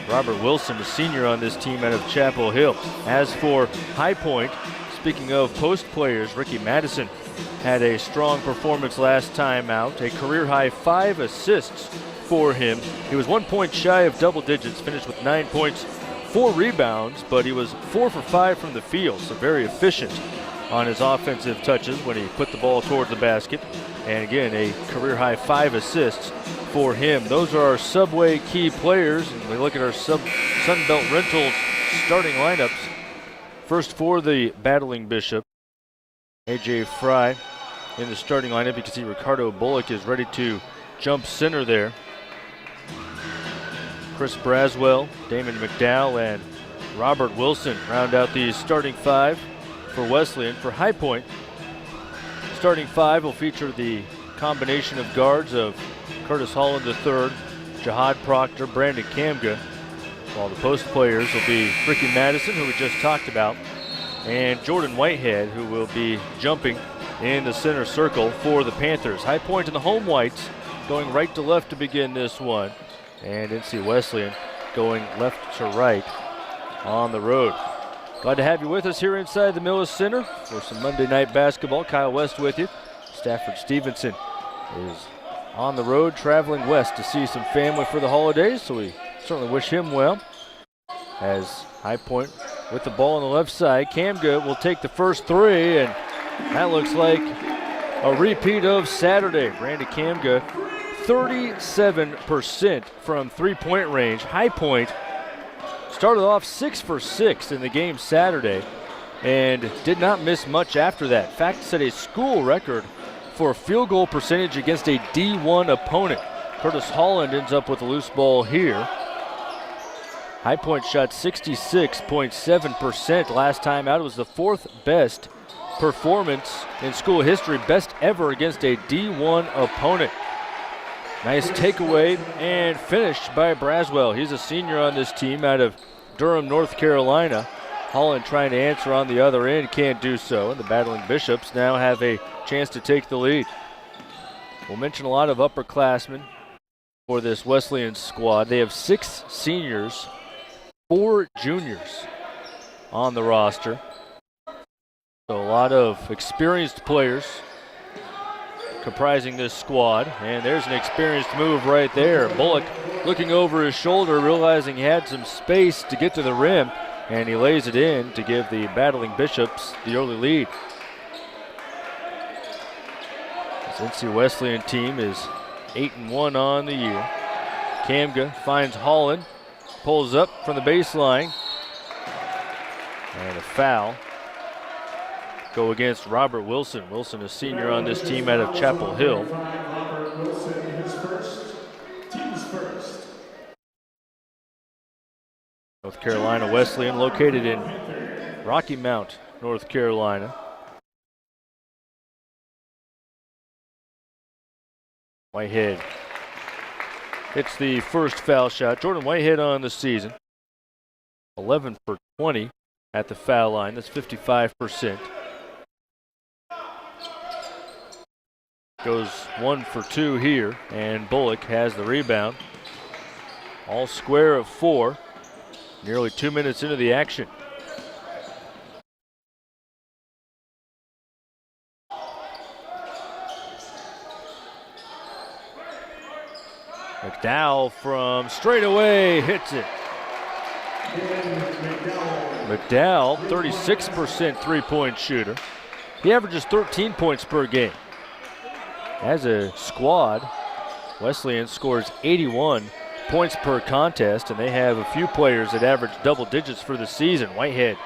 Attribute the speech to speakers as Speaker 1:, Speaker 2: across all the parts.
Speaker 1: Robert Wilson, a senior on this team out of Chapel Hill. As for High Point, speaking of post players, Ricky Madison had a strong performance last time out, a career-high 5 assists for him. He was 1 point shy of double digits, finished with 9 points, 4 rebounds, but he was 4 for 5 from the field, so very efficient on his offensive touches when he put the ball towards the basket. And again, a career-high 5 assists for him. Those are our Subway key players, and we look at our Sunbelt Rentals starting lineups. First for the Battling Bishop, A.J. Fry in the starting lineup. You can see Ricardo Bullock is ready to jump center there. Chris Braswell, Damon McDowell, and Robert Wilson round out the starting 5 for Wesleyan. For High Point, starting 5 will feature the combination of guards of Curtis Holland III, Jihad Proctor, Brandon Kamga, while the post players will be Ricky Madison, who we just talked about, and Jordan Whitehead, who will be jumping in the center circle for the Panthers. High Point in the home whites, going right to left to begin this one, and NC Wesleyan going left to right on the road. Glad to have you with us here inside the Millis Center for some Monday night basketball. Kyle West with you. Stafford Stevenson is on the road, traveling west to see some family for the holidays, so we certainly wish him well. As High Point with the ball on the left side, Kamga will take the first 3, and that looks like a repeat of Saturday. Brandon Kamga, 37% from three-point range. High Point started off 6 for 6 in the game Saturday and did not miss much after that. In fact, set a school record for field goal percentage against a D1 opponent. Curtis Holland ends up with a loose ball here. High Point shot 66.7% last time out. It was the 4th best performance in school history, best ever against a D1 opponent. Nice takeaway and finish by Braswell. He's a senior on this team out of Durham, North Carolina. Holland trying to answer on the other end, can't do so. And the Battling Bishops now have a chance to take the lead. We'll mention a lot of upperclassmen for this Wesleyan squad. They have 6 seniors, 4 juniors on the roster. So a lot of experienced players comprising this squad, and there's an experienced move right there. Bullock looking over his shoulder, realizing he had some space to get to the rim, and he lays it in to give the Battling Bishops the early lead. This NC Wesleyan team is 8-1 on the year. Kamga finds Holland, pulls up from the baseline, and a foul. Go against Robert Wilson. Wilson, a senior on this team out of Chapel Hill. North Carolina Wesleyan, located in Rocky Mount, North Carolina. Whitehead hits the first foul shot. Jordan Whitehead on the season, 11 for 20 at the foul line. That's 55%. Goes 1 for 2 here, and Bullock has the rebound. All square of 4, nearly 2 minutes into the action. McDowell from straight away hits it. McDowell, 36% three-point shooter. He averages 13 points per game. As a squad, Wesleyan scores 81 points per contest, and they have a few players that average double digits for the season. Whitehead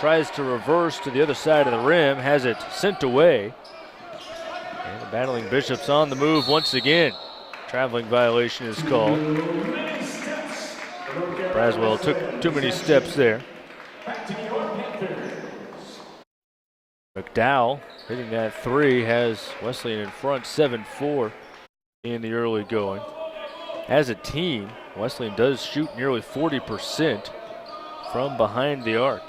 Speaker 1: tries to reverse to the other side of the rim, has it sent away. And the Battling Bishops on the move once again. Traveling violation is called. Braswell took too many steps there. McDowell hitting that 3 has Wesleyan in front 7-4 in the early going. As a team, Wesleyan does shoot nearly 40% from behind the arc.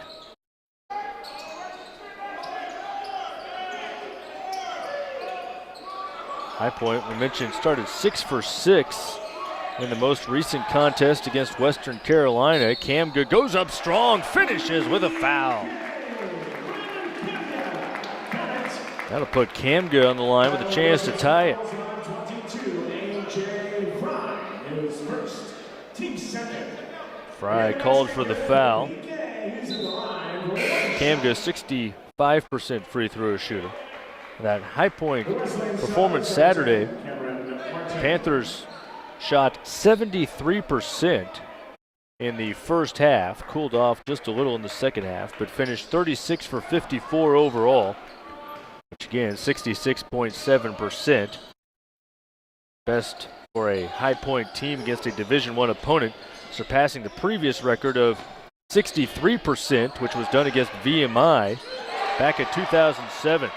Speaker 1: High Point, we mentioned, started 6 for 6 in the most recent contest against Western Carolina. Kamga goes up strong, finishes with a foul. That'll put Kamga on the line with a chance to tie it. Fry called for the foul. Kamga, 65% free throw shooter. That High Point performance Saturday, Panthers shot 73% in the first half, cooled off just a little in the second half, but finished 36 for 54 overall, which again, 66.7%. Best for a High Point team against a Division I opponent, surpassing the previous record of 63%, which was done against VMI back in 2007.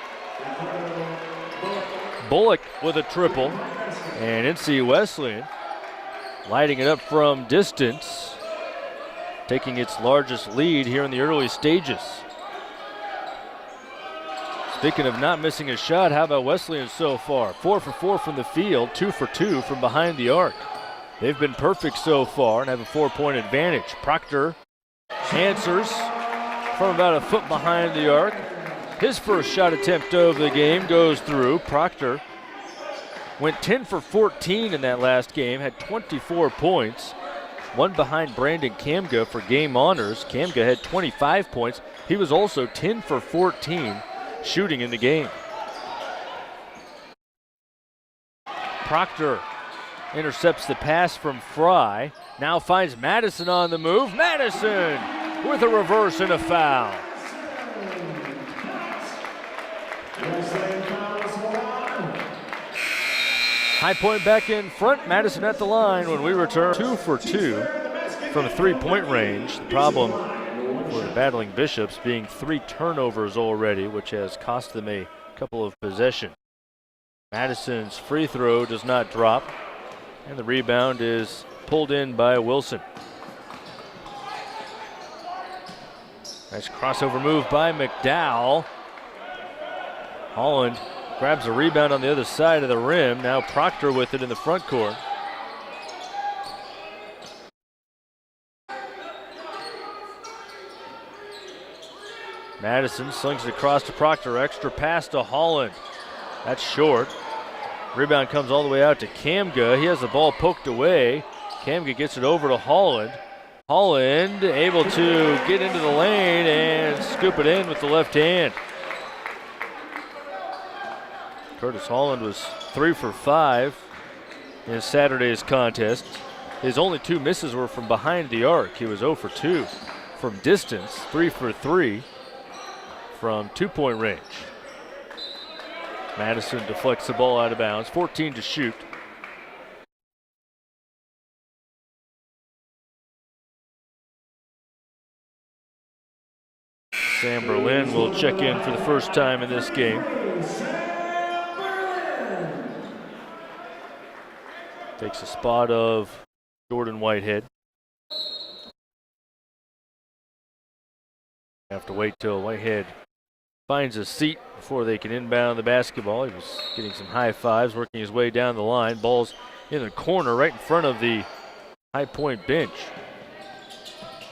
Speaker 1: Bullock with a triple, and NC Wesleyan lighting it up from distance, taking its largest lead here in the early stages. Speaking of not missing a shot, how about Wesleyan so far? 4 for 4 from the field, 2 for 2 from behind the arc. They've been perfect so far and have a 4-point advantage. Proctor answers from about a foot behind the arc. His first shot attempt of the game goes through. Proctor went 10 for 14 in that last game, had 24 points. One behind Brandon Kamga for game honors. Kamga had 25 points. He was also 10 for 14 shooting in the game. Proctor intercepts the pass from Fry. Now finds Madison on the move. Madison with a reverse and a foul. High Point back in front. Madison at the line when we return. 2 for 2 from 3-point range. The problem for the Battling Bishops being 3 turnovers already, which has cost them a couple of possessions. Madison's free throw does not drop, and the rebound is pulled in by Wilson. Nice crossover move by McDowell. Holland grabs a rebound on the other side of the rim. Now Proctor with it in the front court. Madison slings it across to Proctor. Extra pass to Holland. That's short. Rebound comes all the way out to Kamga. He has the ball poked away. Kamga gets it over to Holland. Holland able to get into the lane and scoop it in with the left hand. Curtis Holland was 3 for 5 in Saturday's contest. His only 2 misses were from behind the arc. He was 0 for 2 from distance, 3 for 3 from 2-point range. Madison deflects the ball out of bounds, 14 to shoot. Sam Berlin will check in for the first time in this game. Takes a spot of Jordan Whitehead. Have to wait till Whitehead finds a seat before they can inbound the basketball. He was getting some high fives, working his way down the line. Ball's in the corner right in front of the High Point bench.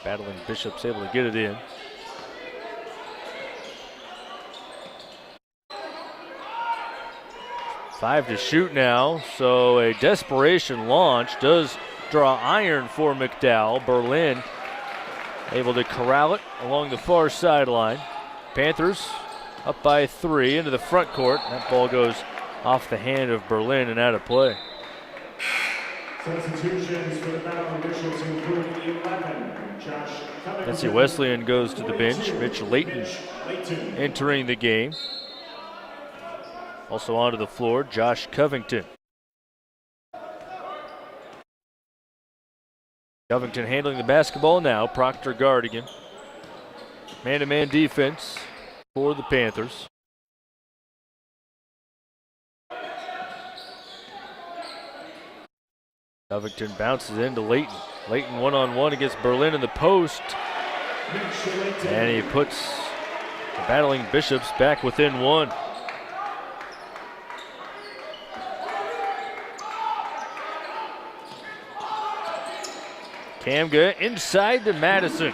Speaker 1: Battling Bishops able to get it in. Five to shoot now, so a desperation launch does draw iron for McDowell. Berlin able to corral it along the far sideline. Panthers up by 3 into the front court. That ball goes off the hand of Berlin and out of play.
Speaker 2: Substitutions for the Battling Bishops include 11.
Speaker 1: NC Wesleyan goes to the bench. Mitch Layton entering the game. Also onto the floor, Josh Covington. Covington handling the basketball now. Proctor guarding him. Man-to-man defense for the Panthers. Covington bounces into Layton. Layton one-on-one against Berlin in the post. And he puts the Battling Bishops back within 1. Kamga inside to Madison.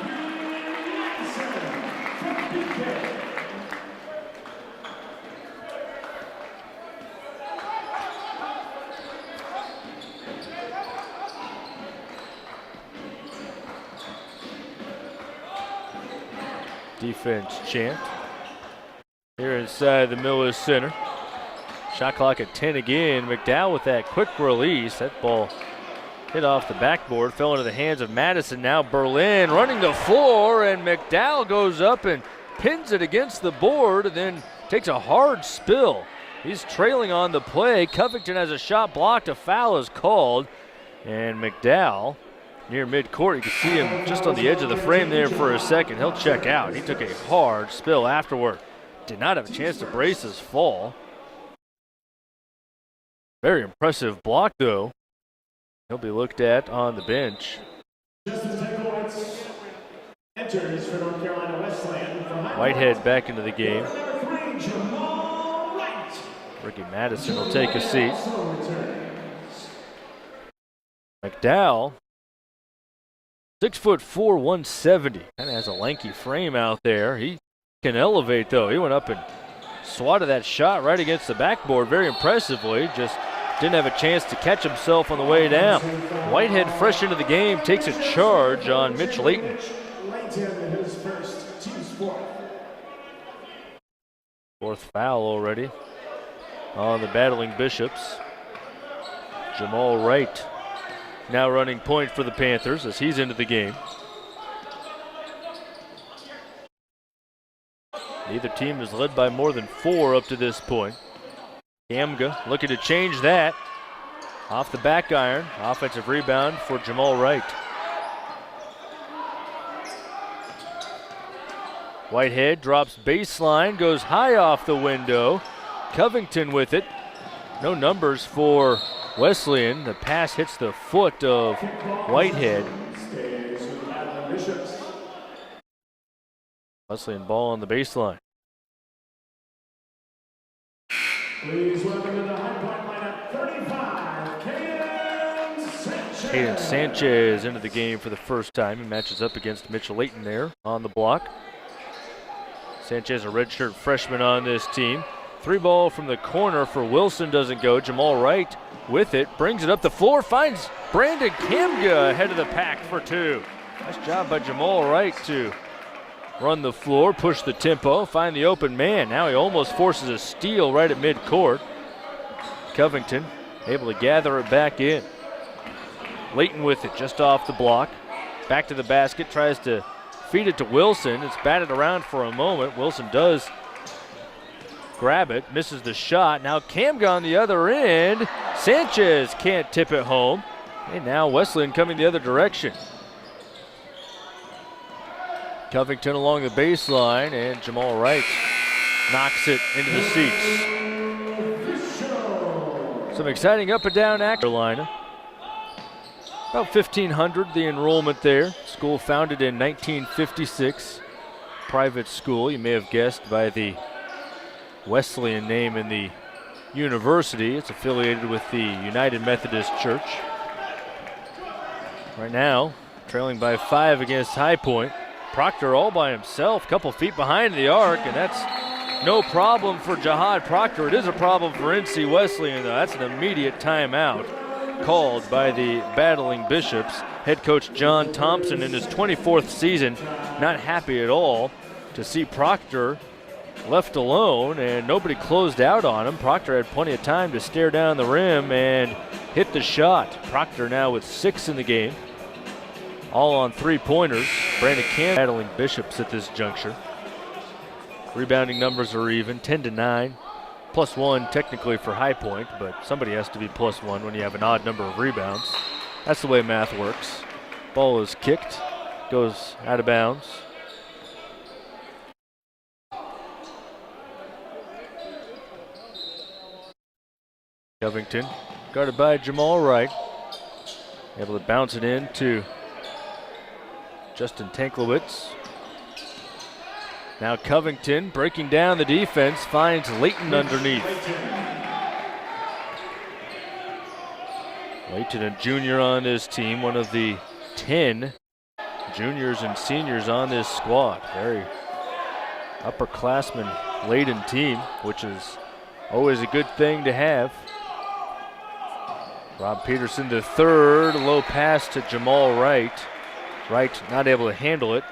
Speaker 1: Defense chant here inside the Miller Center. Shot clock at 10 again. McDowell with that quick release. That ball hit off the backboard, fell into the hands of Madison. Now Berlin running the floor, and McDowell goes up and pins it against the board and then takes a hard spill. He's trailing on the play. Covington has a shot blocked. A foul is called, and McDowell near midcourt. You can see him just on the edge of the frame there for a second. He'll check out. He took a hard spill afterward. Did not have a chance to brace his fall. Very impressive block, though. He'll be looked at on the bench.
Speaker 2: Enters for North Carolina Wesleyan from
Speaker 1: Whitehead back into the game. Ricky Madison will take a seat. McDowell, 6'4", 170. Kind of has a lanky frame out there. He can elevate, though. He went up and swatted that shot right against the backboard very impressively. Just didn't have a chance to catch himself on the way down. Whitehead, fresh into the game, takes a charge on Mitch Layton. Fourth foul already on the battling Bishops. Jamal Wright now running point for the Panthers as he's into the game. Neither team is led by more than 4 up to this point. Kamga looking to change that. Off the back iron. Offensive rebound for Jamal Wright. Whitehead drops baseline, goes high off the window. Covington with it. No numbers for Wesleyan. The pass hits the foot of Whitehead. Wesleyan ball on the baseline.
Speaker 2: Please welcome to the high point lineup, 35,
Speaker 1: Caden Sanchez into the game for the first time. He matches up against Mitchell Layton there on the block. Sanchez, a redshirt freshman on this team. 3 ball from the corner for Wilson doesn't go. Jamal Wright with it, brings it up the floor, finds Brandon Kamga ahead of the pack for 2. Nice job by Jamal Wright to run the floor, push the tempo, find the open man. Now he almost forces a steal right at midcourt. Covington able to gather it back in. Layton with it just off the block. Back to the basket, tries to feed it to Wilson. It's batted around for a moment. Wilson does grab it, misses the shot. Now Kamga on the other end. Sanchez can't tip it home. And now Wesleyan coming the other direction. Covington along the baseline, and Jamal Wright knocks it into the seats. Some exciting up and down action. Carolina. About 1,500 the enrollment there. School founded in 1956. Private school, you may have guessed by the Wesleyan name in the university. It's affiliated with the United Methodist Church. Right now, trailing by 5 against High Point. Proctor all by himself, couple feet behind the arc, and that's no problem for Jahad Proctor. It is a problem for NC Wesleyan, though. That's an immediate timeout called by the battling Bishops. Head coach John Thompson in his 24th season, not happy at all to see Proctor left alone, and nobody closed out on him. Proctor had plenty of time to stare down the rim and hit the shot. Proctor now with 6 in the game. All on 3-pointers. Brandon Kamga battling Bishops at this juncture. Rebounding numbers are even, 10-9. +1 technically for High Point, but somebody has to be +1 when you have an odd number of rebounds. That's the way math works. Ball is kicked, goes out of bounds. Covington, guarded by Jamal Wright. Able to bounce it in to Justin Tanklowitz. Now Covington breaking down the defense, finds Layton underneath. Layton, a junior on his team, one of the 10 juniors and seniors on this squad. Very upperclassman laden team, which is always a good thing to have. Rob Peterson, the third, low pass to Jamal Wright. Wright not able to handle it,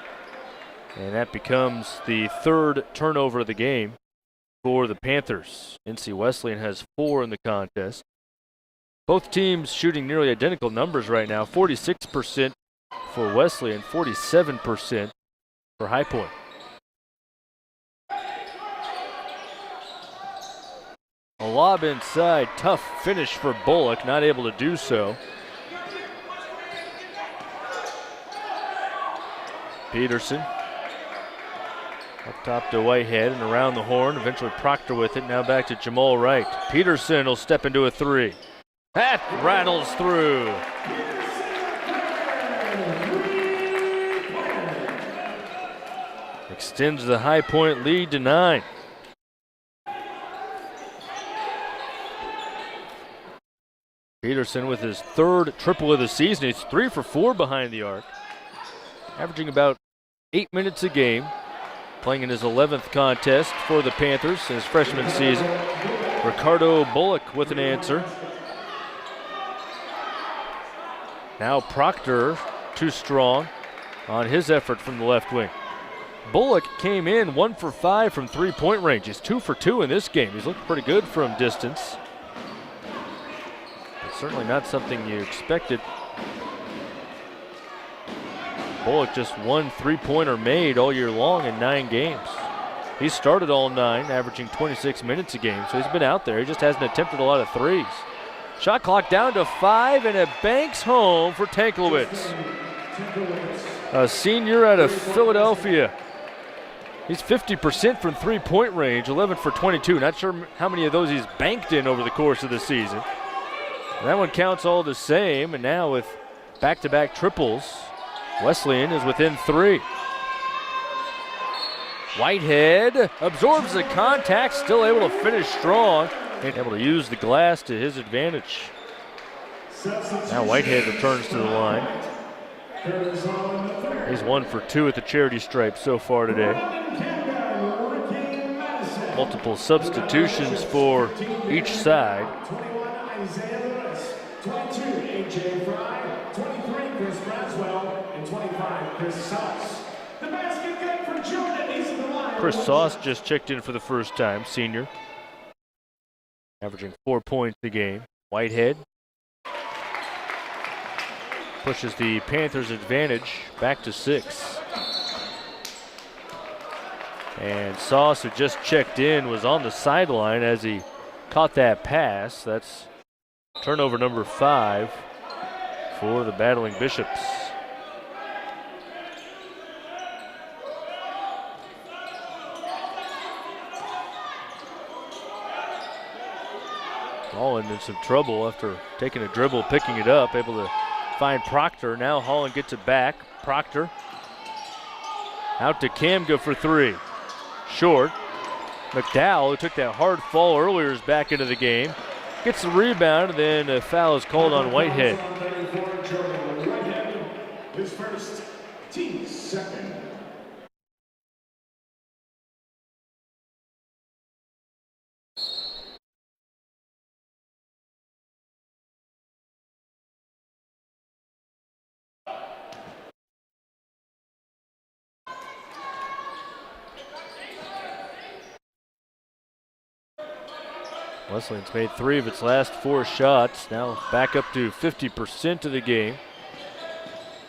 Speaker 1: and that becomes the third turnover of the game for the Panthers. NC Wesleyan has 4 in the contest. Both teams shooting nearly identical numbers right now, 46% for Wesleyan, 47% for High Point. A lob inside, tough finish for Bullock, not able to do so. Peterson up top to Whitehead and around the horn, eventually Proctor with it, now back to Jamal Wright. Peterson will step into a 3. That rattles through. Extends the High Point lead to 9. Peterson with his third triple of the season. He's 3 for 4 behind the arc, averaging about 8 minutes a game, playing in his 11th contest for the Panthers in his freshman season. Ricardo Bullock with an answer. Now Proctor too strong on his effort from the left wing. Bullock came in 1 for 5 from 3-point range. He's 2 for 2 in this game. He's looked pretty good from distance. But certainly not something you expected. Bullock just 1 3-pointer made all year long in 9 games. He started all 9, averaging 26 minutes a game, so he's been out there. He just hasn't attempted a lot of threes. Shot clock down to 5, and it banks home for Tanklewitz, a senior out of Philadelphia. He's 50% from 3-point range, 11 for 22. Not sure how many of those he's banked in over the course of the season. That one counts all the same, and now with back-to-back triples, Wesleyan is within 3. Whitehead absorbs the contact, still able to finish strong, and able to use the glass to his advantage. Now Whitehead returns to the line. He's 1 for 2 at the charity stripe so far today. Multiple substitutions for each side.
Speaker 2: 22, A.J. Fry, 23, Chris Braswell, and 25, Chris Sauce. The basket good for Jordan. He's in the line.
Speaker 1: Chris Sauce just checked in for the first time, senior. Averaging 4 points a game. Whitehead pushes the Panthers' advantage back to 6. And Sauce, who just checked in, was on the sideline as he caught that pass. That's turnover number 5 for the Battling Bishops. Holland in some trouble after taking a dribble, picking it up, able to find Proctor. Now Holland gets it back. Proctor out to Kamga for 3. Short. McDowell, who took that hard fall earlier, is back into the game. Gets the rebound, and then a foul is called on Whitehead.
Speaker 2: His first, team second.
Speaker 1: Wesleyan's made 3 of its last 4 shots. Now back up to 50% of the game.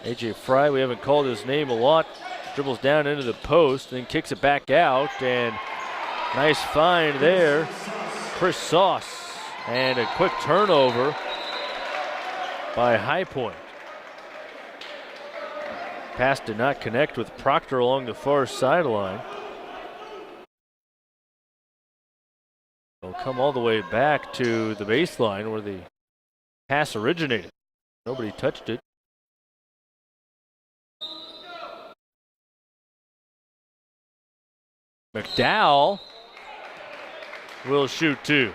Speaker 1: A.J. Fry, we haven't called his name a lot. Dribbles down into the post, then kicks it back out. And nice find there. Chris Sauce. And a quick turnover by High Point. Pass did not connect with Proctor along the far sideline. They'll come all the way back to the baseline where the pass originated. Nobody touched it. McDowell will shoot 2.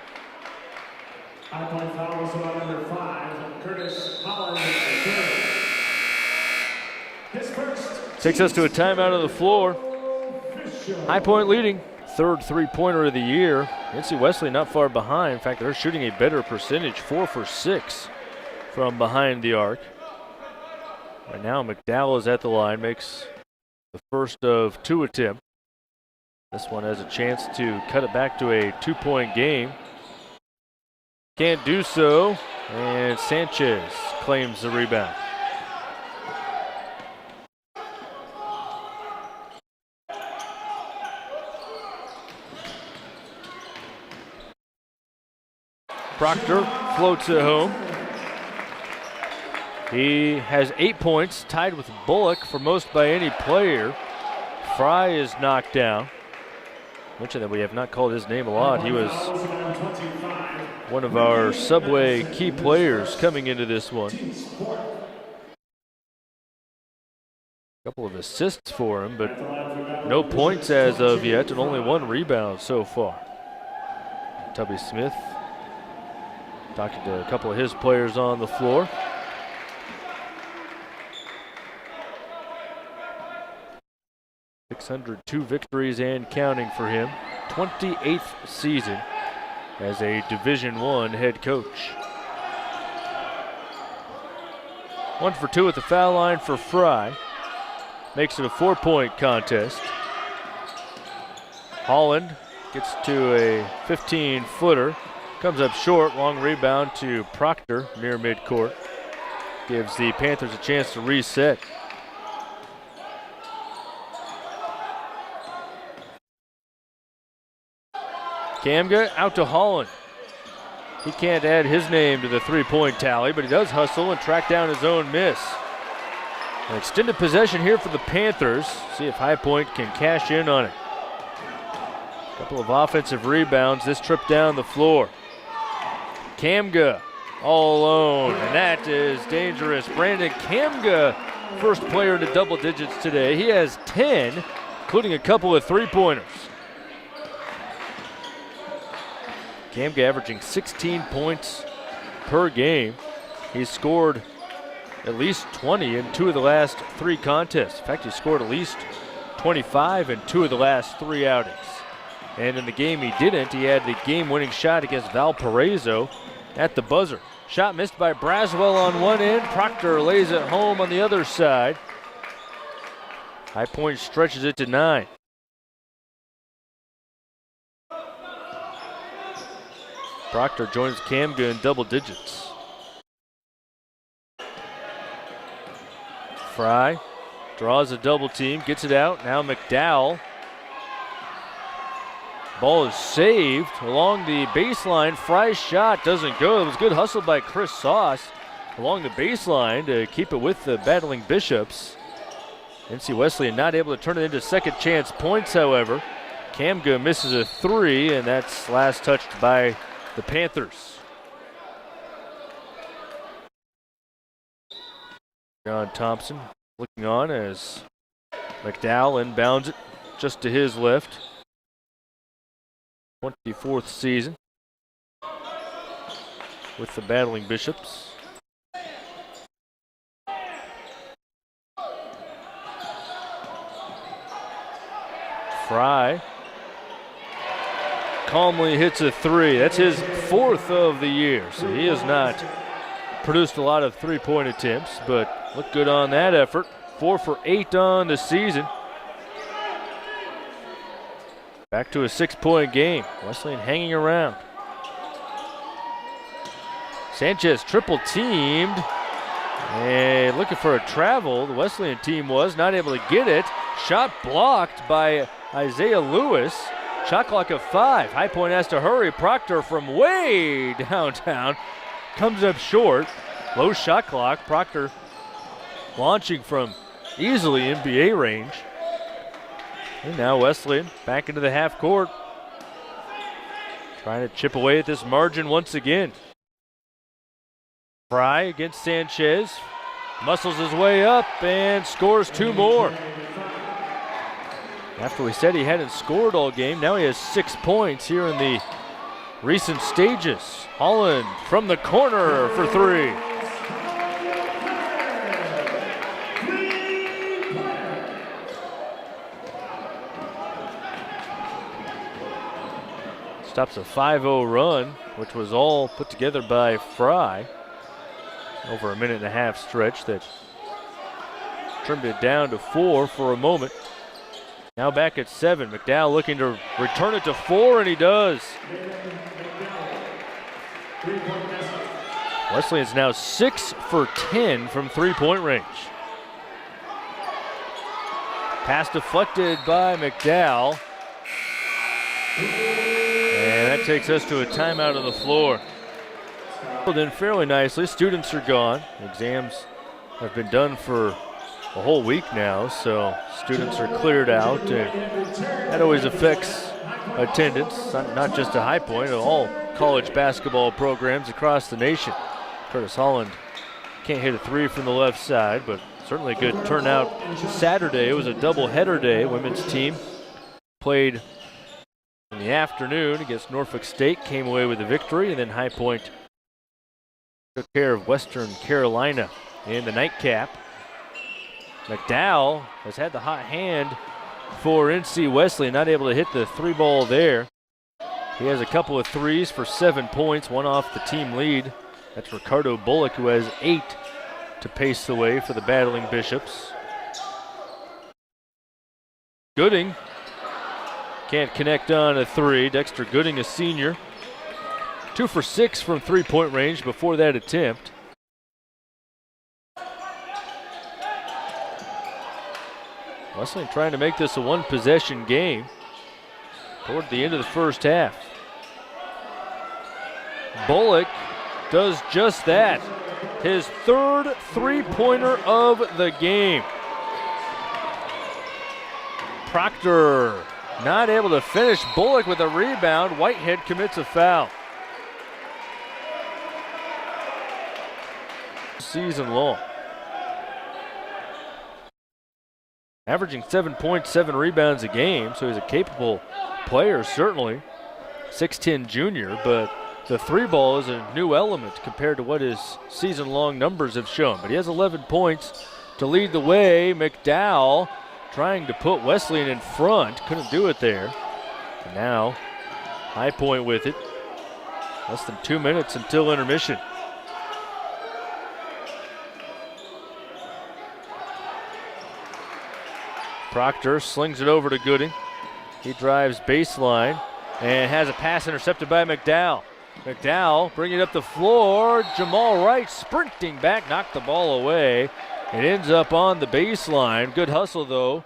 Speaker 2: High Point foul was on number 5, Curtis Holland.
Speaker 1: Takes us to a timeout on the floor. High Point leading. Third three-pointer of the year. NC Wesleyan not far behind. In fact, they're shooting a better percentage, 4 for 6 from behind the arc. Right now, McDowell is at the line, makes the first of 2 attempts. This one has a chance to cut it back to a 2-point game. Can't do so, and Sanchez claims the rebound. Proctor floats it home. He has 8 points, tied with Bullock for most by any player. Fry is knocked down. Mentioned that we have not called his name a lot. He was one of our Subway key players coming into this one. A couple of assists for him, but no points as of yet, and only 1 rebound so far. Tubby Smith talking to a couple of his players on the floor. .602 victories and counting for him. 28th season as a Division I head coach. 1 for 2 at the foul line for Fry. Makes it a 4-point contest. Holland gets to a 15-footer. Comes up short, long rebound to Proctor near midcourt. Gives the Panthers a chance to reset. Kamga out to Holland. He can't add his name to the 3-point tally, but he does hustle and track down his own miss. An extended possession here for the Panthers. See if High Point can cash in on it. A couple of offensive rebounds this trip down the floor. Kamga all alone, and that is dangerous. Brandon Kamga, first player to double digits today. He has 10, including a couple of 3-pointers. Kamga averaging 16 points per game. He's scored at least 20 in 2 of the last 3 contests. In fact, he scored at least 25 in 2 of the last 3 outings. And in the game he didn't, he had the game-winning shot against Valparaiso at the buzzer. Shot missed by Braswell on one end. Proctor lays it home on the other side. High Point stretches it to 9. Proctor joins Kamga in double digits. Fry draws a double team, gets it out. Now McDowell. Ball is saved along the baseline. Fry's shot doesn't go. It was good hustle by Chris Sauce along the baseline to keep it with the battling Bishops. NC Wesleyan not able to turn it into second chance points, however. Kamga misses a 3, and that's last touched by the Panthers. John Thompson looking on as McDowell inbounds it just to his left. 24th season with the battling Bishops. Fry calmly hits a 3. That's his 4th of the year, so he has not produced a lot of 3-point attempts, but looked good on that effort. 4 for 8 on the season. Back to a 6-point game. Wesleyan hanging around. Sanchez triple teamed and looking for a travel. The Wesleyan team was not able to get it. Shot blocked by Isaiah Lewis. Shot clock of 5. High Point has to hurry. Proctor from way downtown comes up short. Low shot clock. Proctor launching from easily NBA range. And now Wesleyan back into the half court. Trying to chip away at this margin once again. Fry against Sanchez. Muscles his way up and scores 2 more. After we said he hadn't scored all game, now he has 6 points here in the recent stages. Holland from the corner for 3. stops a 5-0 run, which was all put together by Fry. Over a minute and a half stretch that trimmed it down to 4 for a moment. Now back at 7. McDowell looking to return it to 4, and he does. Wesleyan's now 6 for 10 from three-point range. Pass deflected by McDowell. And that takes us to a timeout on the floor. In fairly nicely. Students are gone. Exams have been done for a whole week now, so students are cleared out, and that always affects attendance, not just at High Point, all college basketball programs across the nation. Curtis Holland can't hit a three from the left side, but certainly a good turnout Saturday. It was a doubleheader day. Women's team played in the afternoon against Norfolk State, came away with a victory, and then High Point took care of Western Carolina in the nightcap. McDowell has had the hot hand for NC Wesleyan, not able to hit the three ball there. He has a couple of threes for 7 points, one off the team lead. That's Ricardo Bullock, who has 8 to pace the way for the battling Bishops. Gooding can't connect on a three. Dexter Gooding, a senior. 2 for 6 from three-point range before that attempt. Wesleyan trying to make this a one-possession game toward the end of the first half. Bullock does just that. His third three-pointer of the game. Proctor not able to finish. Bullock with a rebound. Whitehead commits a foul. Season long. Averaging 7.7 rebounds a game, so he's a capable player, certainly. 6'10 junior, but the three ball is a new element compared to what his season-long numbers have shown. But he has 11 points to lead the way. McDowell trying to put Wesleyan in front, couldn't do it there. And now, High Point with it. Less than 2 minutes until intermission. Proctor slings it over to Gooding. He drives baseline and has a pass intercepted by McDowell. McDowell bringing it up the floor. Jamal Wright sprinting back, knocked the ball away. It ends up on the baseline. Good hustle, though,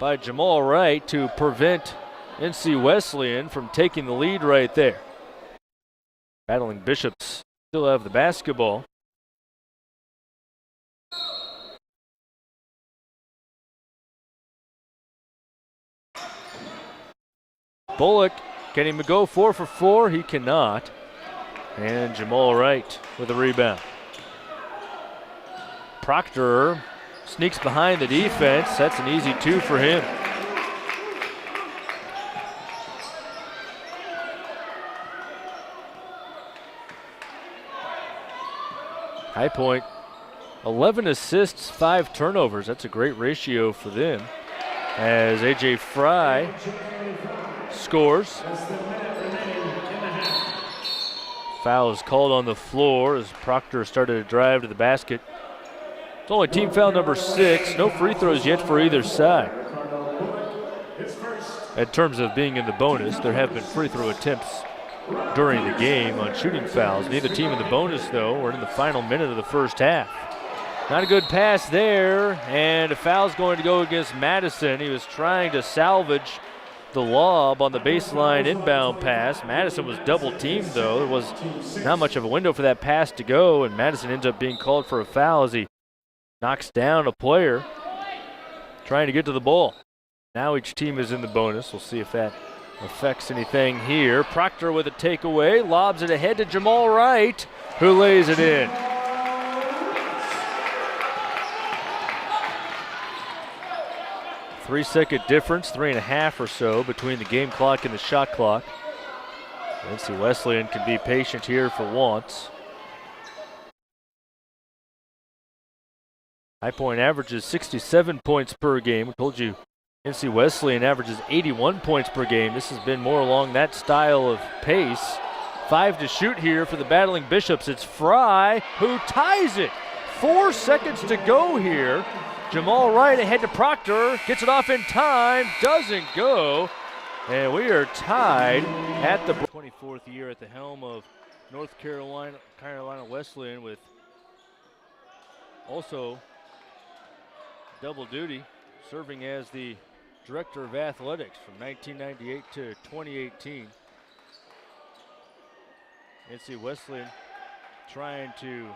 Speaker 1: by Jamal Wright to prevent NC Wesleyan from taking the lead right there. Battling Bishops still have the basketball. Bullock, can he go 4 for 4? He cannot. And Jamal Wright with a rebound. Proctor sneaks behind the defense. That's an easy 2 for him. High Point, 11 assists, 5 turnovers. That's a great ratio for them. As A.J. Fry scores. Foul is called on the floor as Proctor started to drive to the basket. It's only team foul number 6. No free throws yet for either side. In terms of being in the bonus, there have been free throw attempts during the game on shooting fouls. Neither team in the bonus, though. We're in the final minute of the first half. Not a good pass there, and a foul's going to go against Madison. He was trying to salvage the lob on the baseline inbound pass. Madison was double teamed, though. There was not much of a window for that pass to go, and Madison ends up being called for a foul as he knocks down a player trying to get to the ball. Now each team is in the bonus. We'll see if that affects anything here. Proctor with a takeaway, lobs it ahead to Jamal Wright, who lays it in. Three-second difference, 3.5 or so between the game clock and the shot clock. NC Wesleyan can be patient here for once. High Point averages 67 points per game. We told you NC Wesleyan averages 81 points per game. This has been more along that style of pace. 5 to shoot here for the Battling Bishops. It's Fry who ties it. 4 seconds to go here. Jamal Wright ahead to Proctor, gets it off in time, doesn't go. And we are tied at the 24th year at the helm of North Carolina Wesleyan, with also double duty serving as the Director of Athletics from 1998 to 2018. NC Wesleyan trying to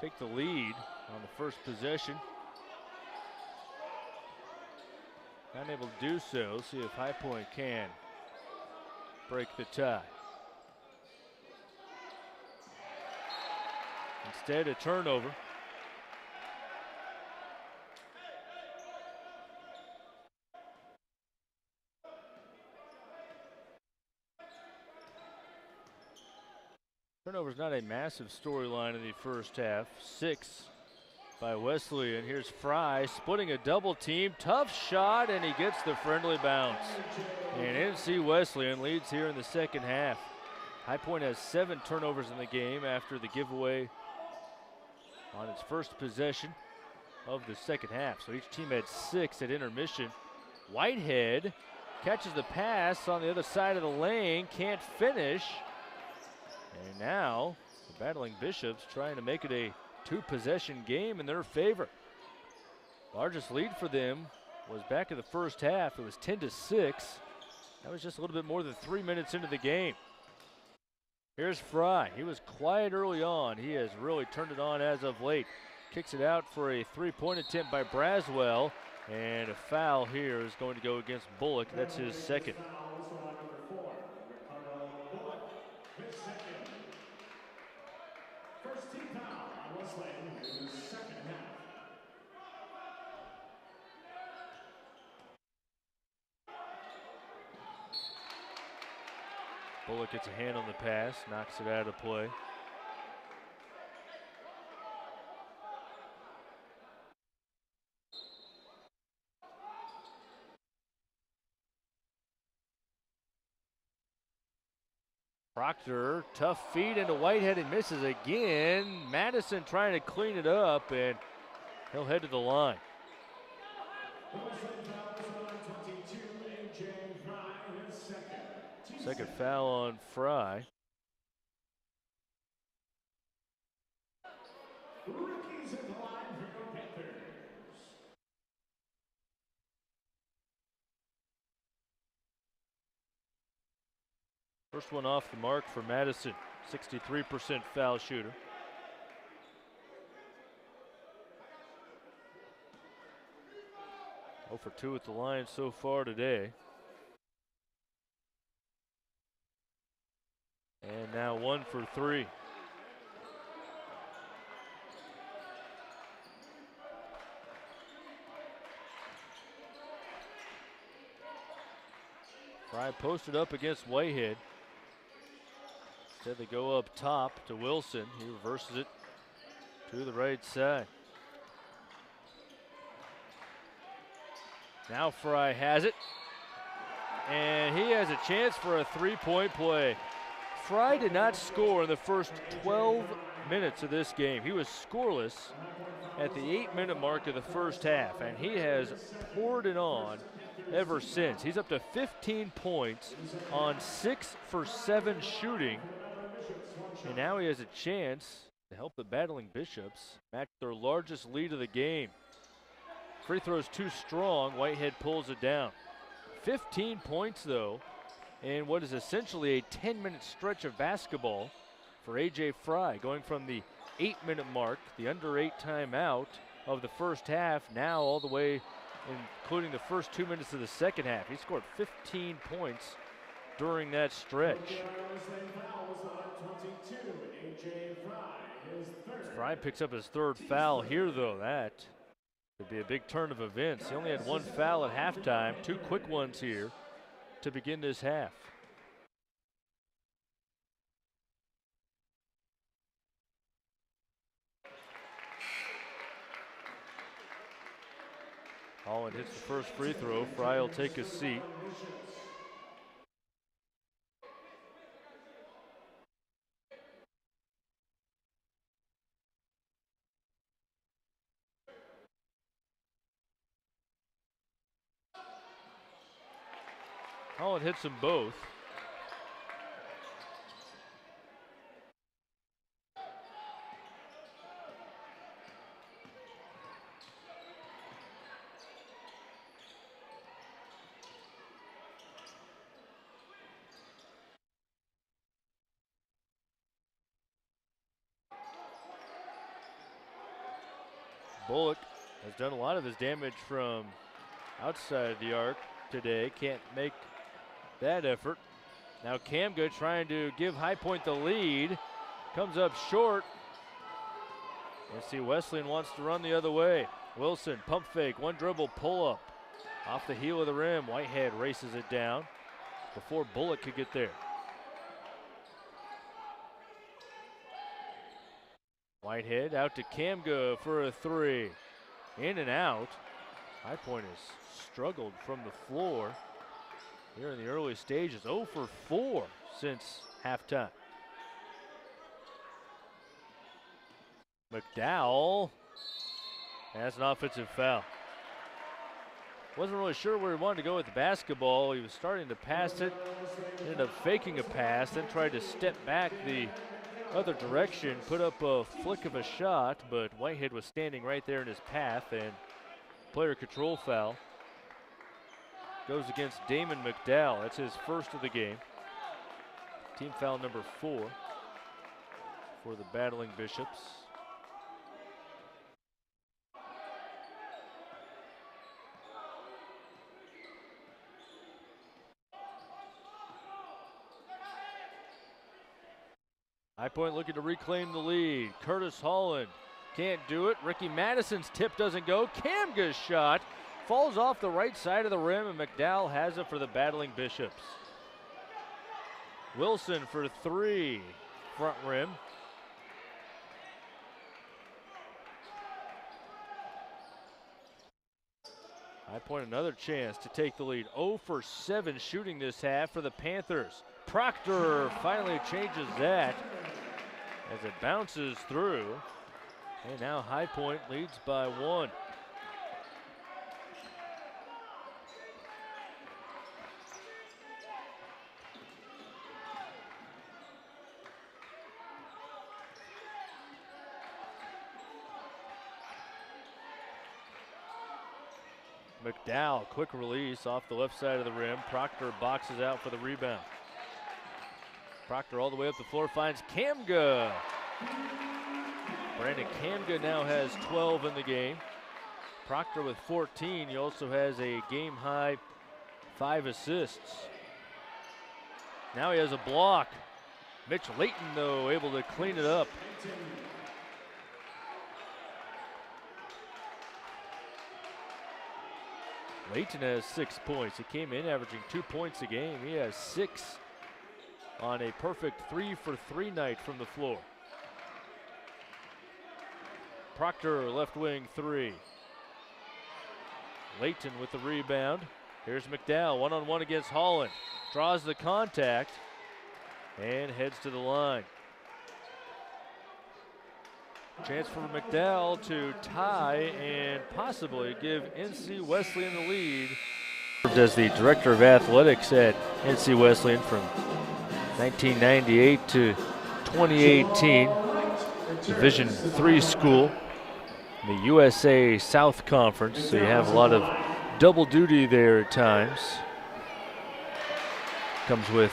Speaker 1: take the lead on the first possession. Not able to do so. See if High Point can break the tie. Instead, a turnover. Turnover's not a massive storyline in the first half. 6 by Wesleyan. Here's Fry splitting a double team. Tough shot, and he gets the friendly bounce. And NC Wesleyan leads here in the second half. High Point has 7 turnovers in the game after the giveaway on its first possession of the second half. So each team had 6 at intermission. Whitehead catches the pass on the other side of the lane, can't finish. And now the Battling Bishops trying to make it a 2-possession game in their favor. Largest lead for them was back in the first half. It was 10-6. That was just a little bit more than 3 minutes into the game. Here's Fry. He was quiet early on. He has really turned it on as of late. Kicks it out for a 3-point attempt by Braswell. And a foul here is going to go against Bullock. That's his second.
Speaker 2: First team foul on Wesleyan in the second half.
Speaker 1: Bullock gets a hand on the pass, knocks it out of play. Proctor, tough feed into Whitehead and misses again. Madison trying to clean it up, and he'll head to the line. Second foul on Fry.
Speaker 2: Rookies at the line for the Panthers.
Speaker 1: First one off the mark for Madison, 63% foul shooter. Oh for 2 at the line so far today. And now 1 for 3. Fry posted up against Whitehead. Instead they go up top to Wilson. He reverses it to the right side. Now Fry has it. And he has a chance for a 3-point play. Fry did not score in the first 12 minutes of this game. He was scoreless at the 8-minute mark of the first half, and he has poured it on ever since. He's up to 15 points on 6 for 7 shooting, and now he has a chance to help the Battling Bishops match their largest lead of the game. Free throw's too strong. Whitehead pulls it down. 15 points, though, in what is essentially a 10-minute stretch of basketball for A.J. Fry, going from the 8-minute mark, the under 8 timeout of the first half, now all the way, including the first 2 minutes of the second half. He scored 15 points during that stretch. Fry picks up his 3rd foul here, though. That could be a big turn of events. He only had 1 foul at halftime, 2 quick ones here to begin this half. Holland hits the first free throw. Fry will take a seat. Holland hits them both. Bullock has done a lot of his damage from outside the arc today. Can't make that effort. Now Kamga trying to give High Point the lead. Comes up short. NC Wesleyan wants to run the other way. Wilson, pump fake, one dribble, pull up. Off the heel of the rim, Whitehead races it down before Bullock could get there. Whitehead out to Kamga for a three. In and out. High Point has struggled from the floor here in the early stages. 0 for 4 since halftime. McDowell has an offensive foul. Wasn't really sure where he wanted to go with the basketball. He was starting to pass it, ended up faking a pass, then tried to step back the other direction, put up a flick of a shot, but Whitehead was standing right there in his path, and player control foul goes against Damon McDowell. That's his first of the game. Team foul number 4 for the Battling Bishops. High Point looking to reclaim the lead. Curtis Holland can't do it. Ricky Madison's tip doesn't go. Kamga's shot falls off the right side of the rim, and McDowell has it for the Battling Bishops. Wilson for 3, front rim. High Point another chance to take the lead. 0 for 7 shooting this half for the Panthers. Proctor finally changes that as it bounces through. And now High Point leads by 1. McDowell, quick release off the left side of the rim. Proctor boxes out for the rebound. Proctor all the way up the floor finds Kamga. Brandon Kamga now has 12 in the game. Proctor with 14. He also has a game high 5 assists. Now he has a block. Mitch Layton, though, able to clean it up. Layton has 6 points. He came in averaging 2 points a game. He has 6 on a perfect 3 for 3 night from the floor. Proctor, left wing 3. Layton with the rebound. Here's McDowell, one-on-one against Holland. Draws the contact and heads to the line. Chance for McDowell to tie and possibly give NC Wesleyan the lead. As the director of athletics at NC Wesleyan from 1998 to 2018, Division III school, the USA South Conference, so you have a lot of double duty there at times. Comes with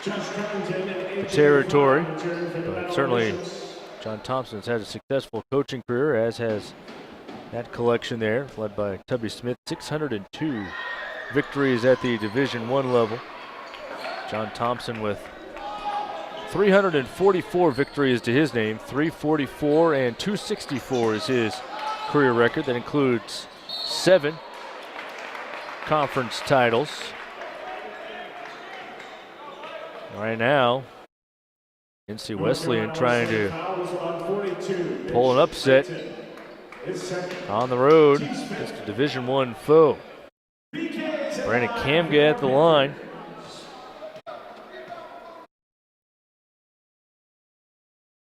Speaker 1: the territory, but certainly John Thompson's had a successful coaching career, as has that collection there, led by Tubby Smith. 602 victories at the Division I level. John Thompson with 344 victories to his name. 344 and 264 is his career record. That includes 7 conference titles. Right now, NC Wesleyan trying to pull an upset
Speaker 2: His second.
Speaker 1: On the road, against a Division I foe. Brandon Kamga at the line.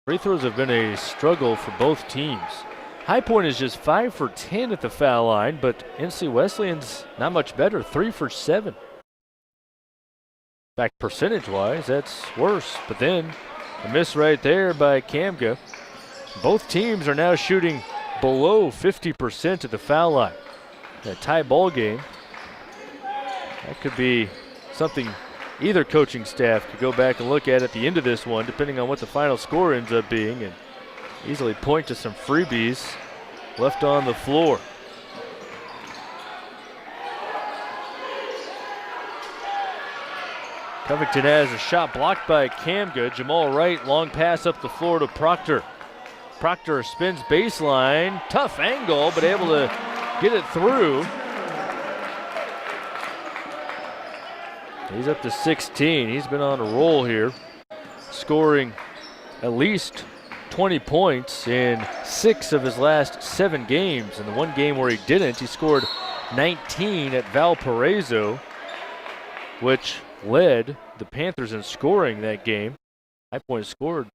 Speaker 1: Free throws have been a struggle for both teams. High Point is just 5 for 10 at the foul line, but NC Wesleyan's not much better, 3 for 7. In fact, percentage-wise, that's worse. But then a miss right there by Kamga. Both teams are now shooting below 50% at the foul line. A tie ball game. That could be something either coaching staff could go back and look at the end of this one, depending on what the final score ends up being, and easily point to some freebies left on the floor. Covington has a shot blocked by Kamga. Jamal Wright, long pass up the floor to Proctor. Proctor spins baseline, tough angle, but able to get it through. He's up to 16. He's been on a roll here, scoring at least 20 points in 6 of his last 7 games. In the one game where he didn't, he scored 19 at Valparaiso, which led the Panthers in scoring that game. High Point scored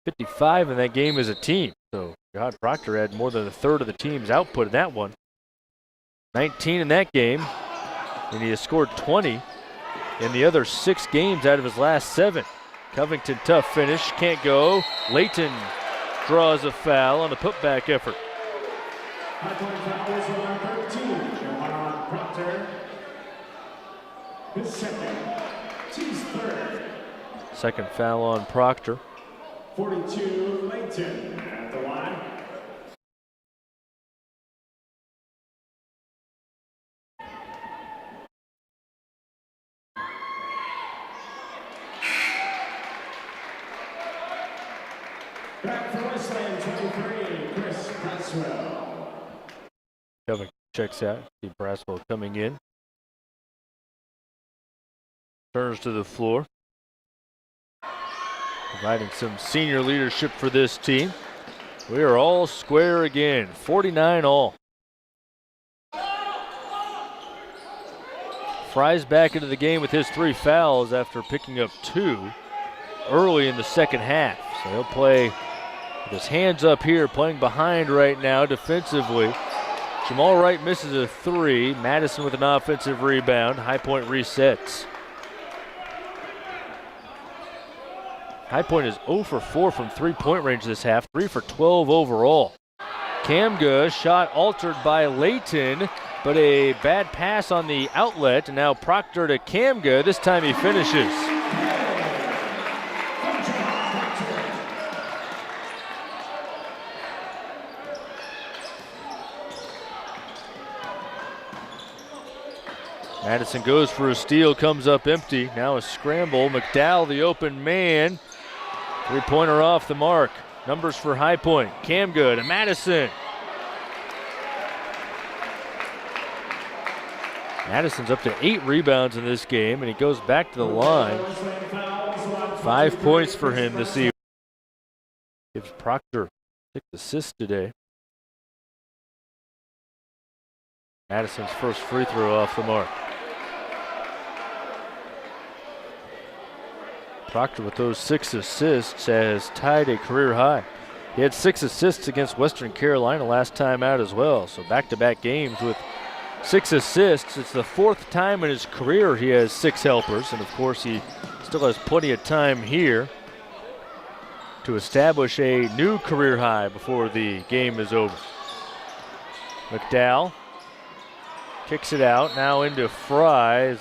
Speaker 1: 55 in that game as a team. So God Proctor had more than a third of the team's output in that one. 19 in that game, and he has scored 20 in the other 6 games out of his last 7. Covington, tough finish, can't go. Layton draws a foul on the putback effort.
Speaker 2: High Point foul is on 13 on Proctor. His second, team's third.
Speaker 1: Second foul on Proctor.
Speaker 2: 42, Layton at the line. Back for Wesleyan, 23, Chris Braswell.
Speaker 1: Covington checks out. See Braswell coming in. Turns to the floor. Providing some senior leadership for this team. We are all square again, 49 all. Fry's back into the game with his 3 fouls after picking up 2 early in the second half. So he'll play with his hands up here, playing behind right now defensively. Jamal Wright misses a 3. Madison with an offensive rebound. High Point resets. High Point is 0 for 4 from three-point range this half, 3 for 12 overall. Kamga, shot altered by Layton, but a bad pass on the outlet, and now Proctor to Kamga. This time he finishes. Madison goes for a steal, comes up empty. Now a scramble. McDowell, the open man. 3-pointer off the mark. Numbers for High Point. Kamga to Madison. Madison's up to 8 rebounds in this game, and he goes back to the line. 5 points for him this evening. Gives Proctor 6 assists today. Madison's first free throw off the mark. Proctor with those 6 assists has tied a career high. He had 6 assists against Western Carolina last time out as well. So back-to-back games with 6 assists. It's the 4th time in his career he has 6 helpers. And of course he still has plenty of time here to establish a new career high before the game is over. McDowell kicks it out, now into Fry.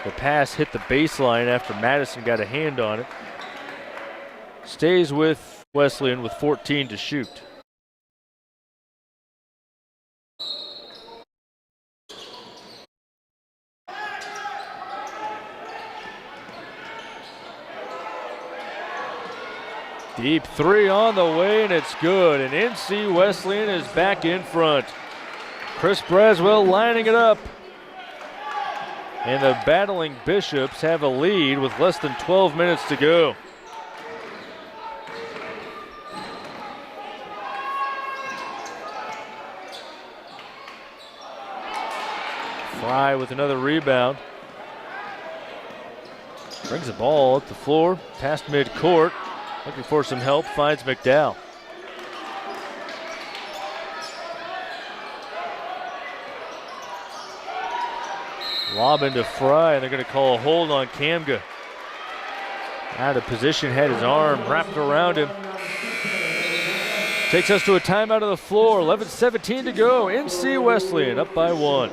Speaker 1: The pass hit the baseline after Madison got a hand on it. Stays with Wesleyan with 14 to shoot. Deep 3 on the way, and it's good. And NC Wesleyan is back in front. Chris Braswell lining it up. And the battling Bishops have a lead with less than 12 minutes to go. Fry with another rebound. Brings the ball up the floor, past midcourt. Looking for some help, finds McDowell. Lob into Fry, and they're going to call a hold on Kamga. Out of position, had his arm wrapped around him. Takes us to a timeout of the floor. 11:17 to go. NC Wesleyan up by 1.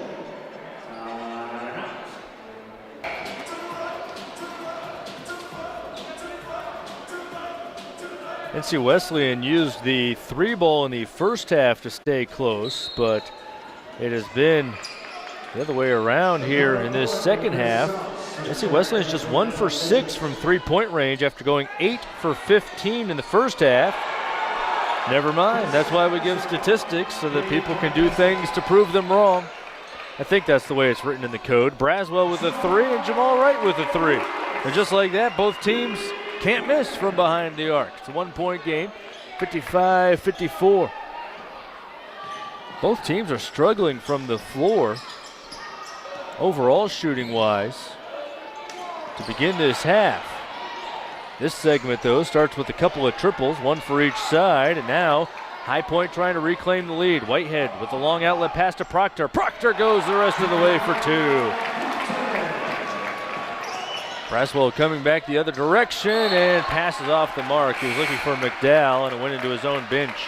Speaker 1: NC Wesleyan used the 3-ball in the first half to stay close, but it has been the other way around here in this second half. NC Wesleyan is just 1 for 6 from three-point range after going 8 for 15 in the first half. Never mind, that's why we give statistics, so that people can do things to prove them wrong. I think that's the way it's written in the code. Braswell with a 3 and Jamal Wright with a 3. And just like that, both teams can't miss from behind the arc. It's a 1-point game, 55-54. Both teams are struggling from the floor, overall shooting-wise, to begin this half. This segment, though, starts with a couple of triples, one for each side, and now High Point trying to reclaim the lead. Whitehead with a long outlet pass to Proctor. Proctor goes the rest of the way for 2. Braswell coming back the other direction and passes off the mark. He was looking for McDowell, and it went into his own bench.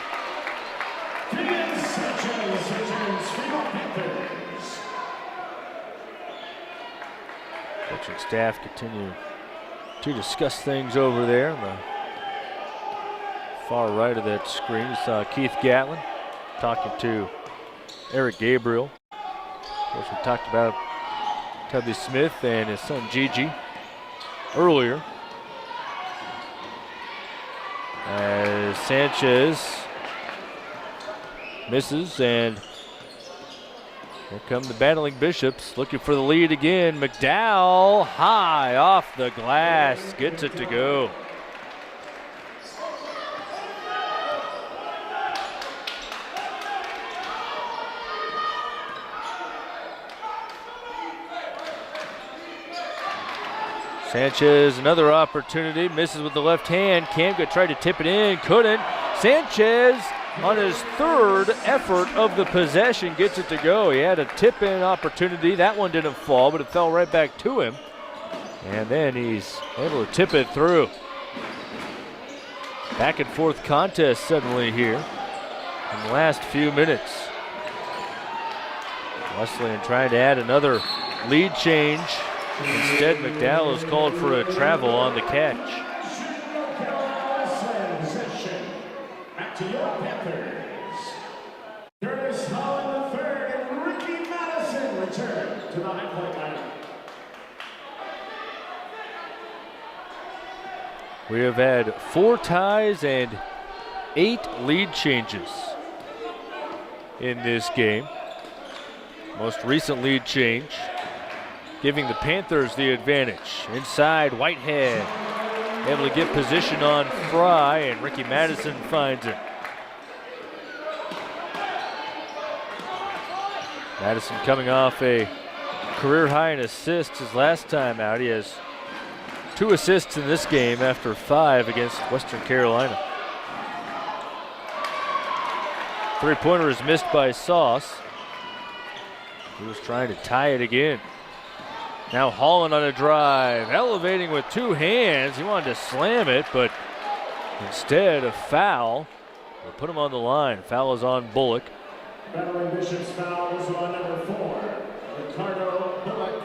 Speaker 1: Coaching staff continue to discuss things over there on the far right of that screen. You saw Keith Gatlin talking to Eric Gabriel. Of course, we talked about Tubby Smith and his son Gigi earlier. As Sanchez misses, and here come the battling Bishops looking for the lead again. McDowell high off the glass, gets it to go. Sanchez, another opportunity, misses with the left hand. Kamga tried to tip it in, couldn't. Sanchez on his third effort of the possession gets it to go. He had a tip-in opportunity. That one didn't fall, but it fell right back to him. And then he's able to tip it through. Back and forth contest suddenly here in the last few minutes. Wesleyan trying to add another lead change. Instead, McDowell is called for a travel on the catch.
Speaker 2: Back to your Panthers. Curtis Holland III and Ricky Madison return to the High Point line.
Speaker 1: We have had 4 ties and 8 lead changes in this game. Most recent lead change giving the Panthers the advantage. Inside, Whitehead able to get position on Fry, and Ricky Madison finds it. Madison coming off a career high in assists his last time out. He has 2 assists in this game after 5 against Western Carolina. Three-pointer is missed by Sauce. He was trying to tie it again. Now Holland on a drive, elevating with 2 hands. He wanted to slam it, but instead a foul will put him on the line. Foul is on Bullock.
Speaker 2: Battling Bishop's foul was on number 4, Ricardo Bullock.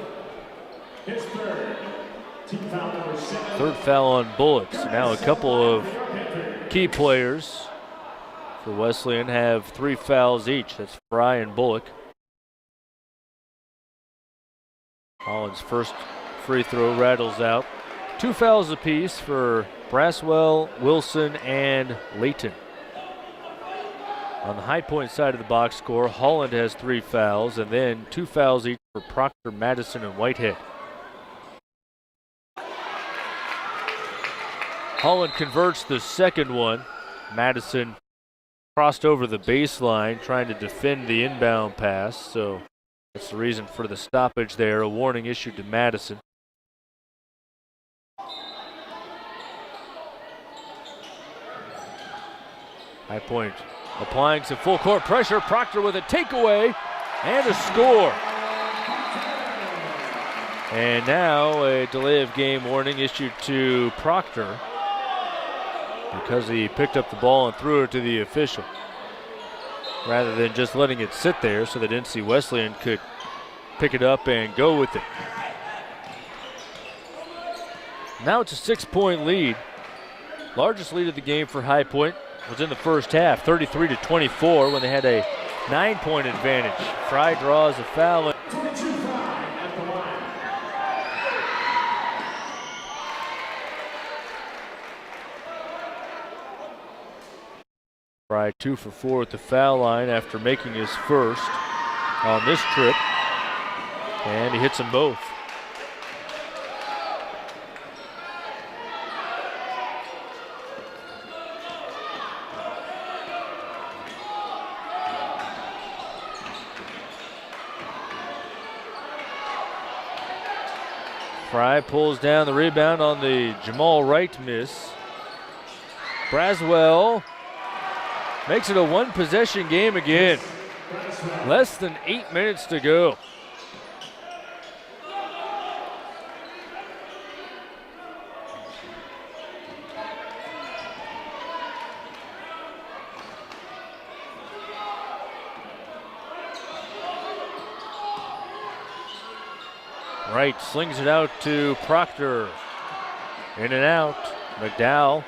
Speaker 2: His third. Team foul number 7.
Speaker 1: Third foul on Bullock. So now a couple of key players for Wesleyan have 3 fouls each. That's Fry and Bullock. Holland's first free throw rattles out. 2 fouls apiece for Braswell, Wilson, and Layton. On the High Point side of the box score, Holland has 3 fouls, and then 2 fouls each for Proctor, Madison, and Whitehead. Holland converts the second one. Madison crossed over the baseline trying to defend the inbound pass, so That's the reason for the stoppage there, a warning issued to Madison. High Point applying some full court pressure. Proctor with a takeaway and a score. And now a delay of game warning issued to Proctor because he picked up the ball and threw it to the official, rather than just letting it sit there so that NC Wesleyan could pick it up and go with it. Now it's a 6-point lead. Largest lead of the game for High Point was in the first half, 33-24, when they had a 9-point advantage. Fry draws a foul. Fry 2 for 4 at the foul line after making his first on this trip, and he hits them both. Fry pulls down the rebound on the Jamal Wright miss. Braswell makes it a one-possession game again. Less than 8 minutes to go. Wright slings it out to Proctor. In and out. McDowell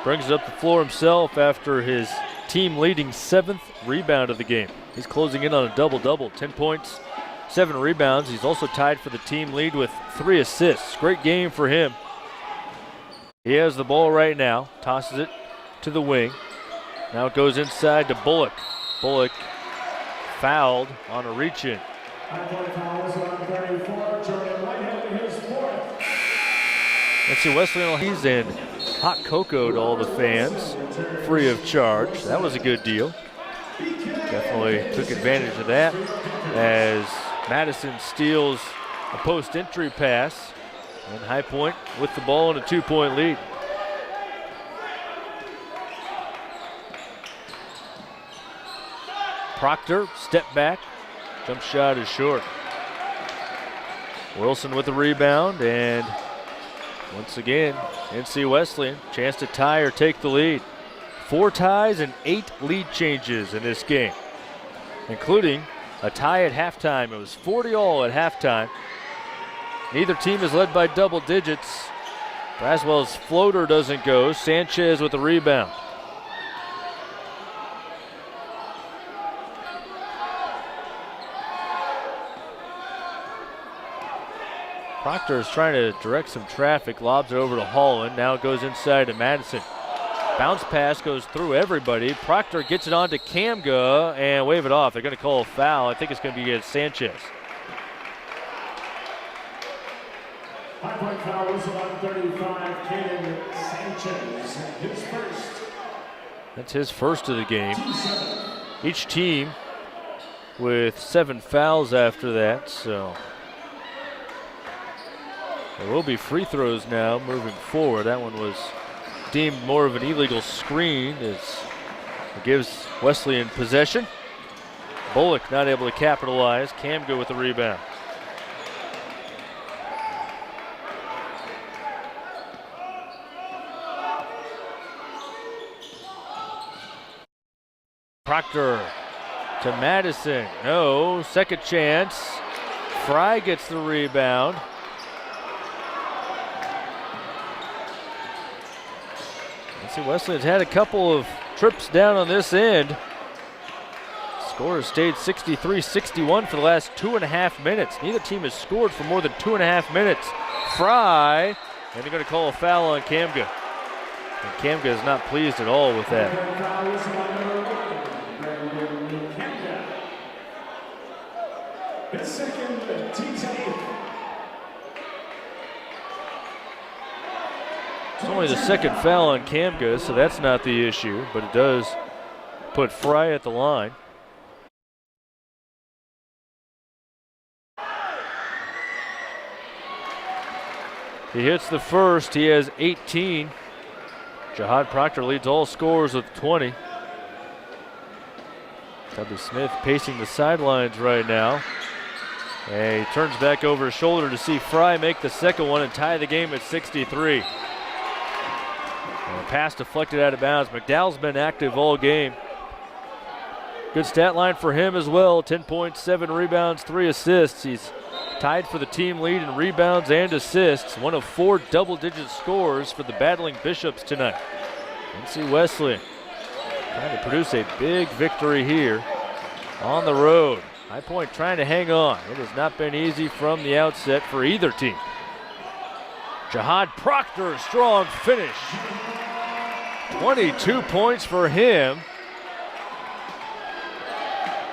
Speaker 1: brings it up the floor himself after his team-leading 7th rebound of the game. He's closing in on a double-double, 10 points, 7 rebounds. He's also tied for the team lead with 3 assists. Great game for him. He has the ball right now, tosses it to the wing. Now it goes inside to Bullock. Bullock fouled on a reach-in. NC Wesleyan, he's in hot cocoa to all the fans, free of charge. That was a good deal. Definitely took advantage of that as Madison steals a post-entry pass, and High Point with the ball in a 2-point lead. Proctor, step back, jump shot is short. Wilson with the rebound, and once again, NC Wesleyan, chance to tie or take the lead. 4 ties and 8 lead changes in this game, including a tie at halftime. It was 40-all at halftime. Neither team is led by double digits. Braswell's floater doesn't go. Sanchez with the rebound. Proctor is trying to direct some traffic, lobs it over to Holland. Now it goes inside to Madison. Bounce pass goes through everybody. Proctor gets it on to Kamga and wave it off. They're going to call a foul. I think it's going to be against Sanchez.
Speaker 2: High Point foul is on 35, Caden Sanchez, his first.
Speaker 1: That's his first of the game. Each team with 7 fouls after that, so there will be free throws now moving forward. That one was deemed more of an illegal screen as it gives Wesleyan possession. Bullock not able to capitalize. Kamga with the rebound. Proctor to Madison. No, second chance. Fry gets the rebound. NC Wesleyan's had a couple of trips down on this end. Score has stayed 63-61 for the last 2.5 minutes. Neither team has scored for more than 2.5 minutes. Fry, and they're going to call a foul on Kamga. And Kamga is not pleased at all with that.
Speaker 2: His second T-tape.
Speaker 1: It's only the second foul on Kamga, so that's not the issue, but it does put Fry at the line. He hits the first. He has 18. Jihad Proctor leads all scorers with 20. Tubby Smith pacing the sidelines right now. And he turns back over his shoulder to see Fry make the second one and tie the game at 63. And a pass deflected out of bounds. McDowell's been active all game. Good stat line for him as well. 10 points, 7 rebounds, 3 assists. He's tied for the team lead in rebounds and assists. One of 4 double-digit scores for the battling Bishops tonight. NC Wesleyan trying to produce a big victory here on the road. High Point trying to hang on. It has not been easy from the outset for either team. Jihad Proctor, strong finish. 22 points for him.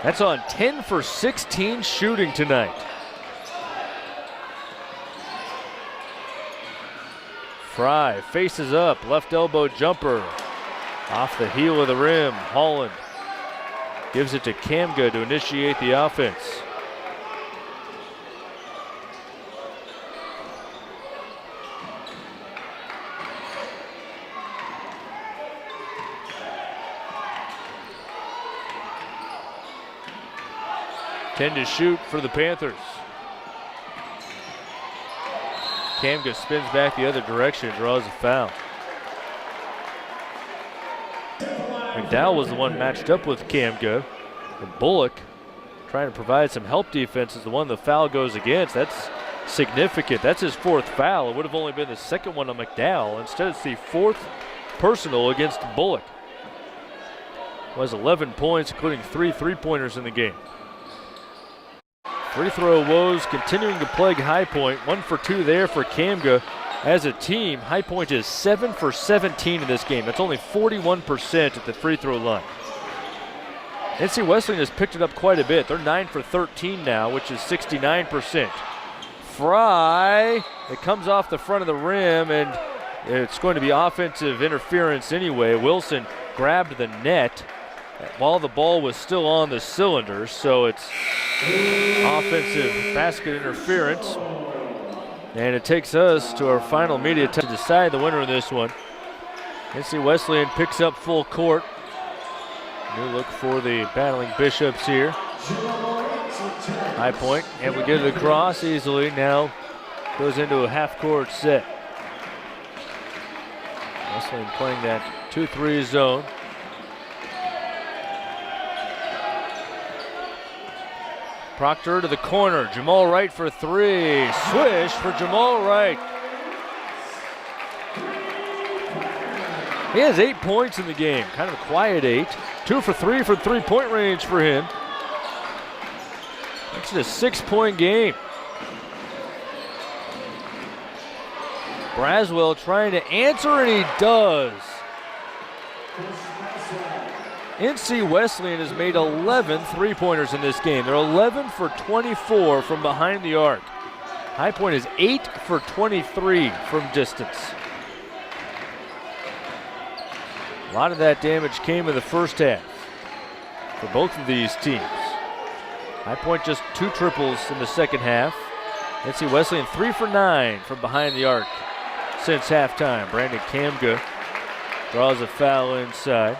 Speaker 1: That's on 10 for 16 shooting tonight. Fry faces up, left elbow jumper. Off the heel of the rim, Holland gives it to Kamga to initiate the offense. Ten to shoot for the Panthers. Kamga spins back the other direction, draws a foul. McDowell was the one matched up with Kamga. And Bullock, trying to provide some help defense, is the one the foul goes against. That's significant. That's his 4th foul. It would have only been the 2nd one on McDowell. Instead, it's the 4th personal against Bullock. Was 11 points, including 3 3-pointers in the game. Free throw woes continuing to plague High Point. 1 for 2 there for Kamga. As a team, High Point is 7 for 17 in this game. That's only 41% at the free throw line. NC Wesleyan has picked it up quite a bit. They're 9 for 13 now, which is 69%. Fry, it comes off the front of the rim, and it's going to be offensive interference anyway. Wilson grabbed the net while the ball was still on the cylinder, so it's offensive basket interference. And it takes us to our final media time to decide the winner of this one. NC Wesleyan picks up full court. New look for the battling Bishops here. High Point able to get it across easily. Now goes into a half-court set. Wesleyan playing that 2-3 zone. Proctor to the corner. Jamal Wright for 3. Swish for Jamal Wright. He has 8 points in the game. Kind of a quiet 8. 2 for 3 from 3-point range for him. Makes it a 6-point game. Braswell trying to answer, and he does. NC Wesleyan has made 11 3-pointers in this game. They're 11 for 24 from behind the arc. High Point is 8 for 23 from distance. A lot of that damage came in the first half for both of these teams. High Point just 2 triples in the second half. NC Wesleyan 3 for 9 from behind the arc since halftime. Brandon Kamga draws a foul inside.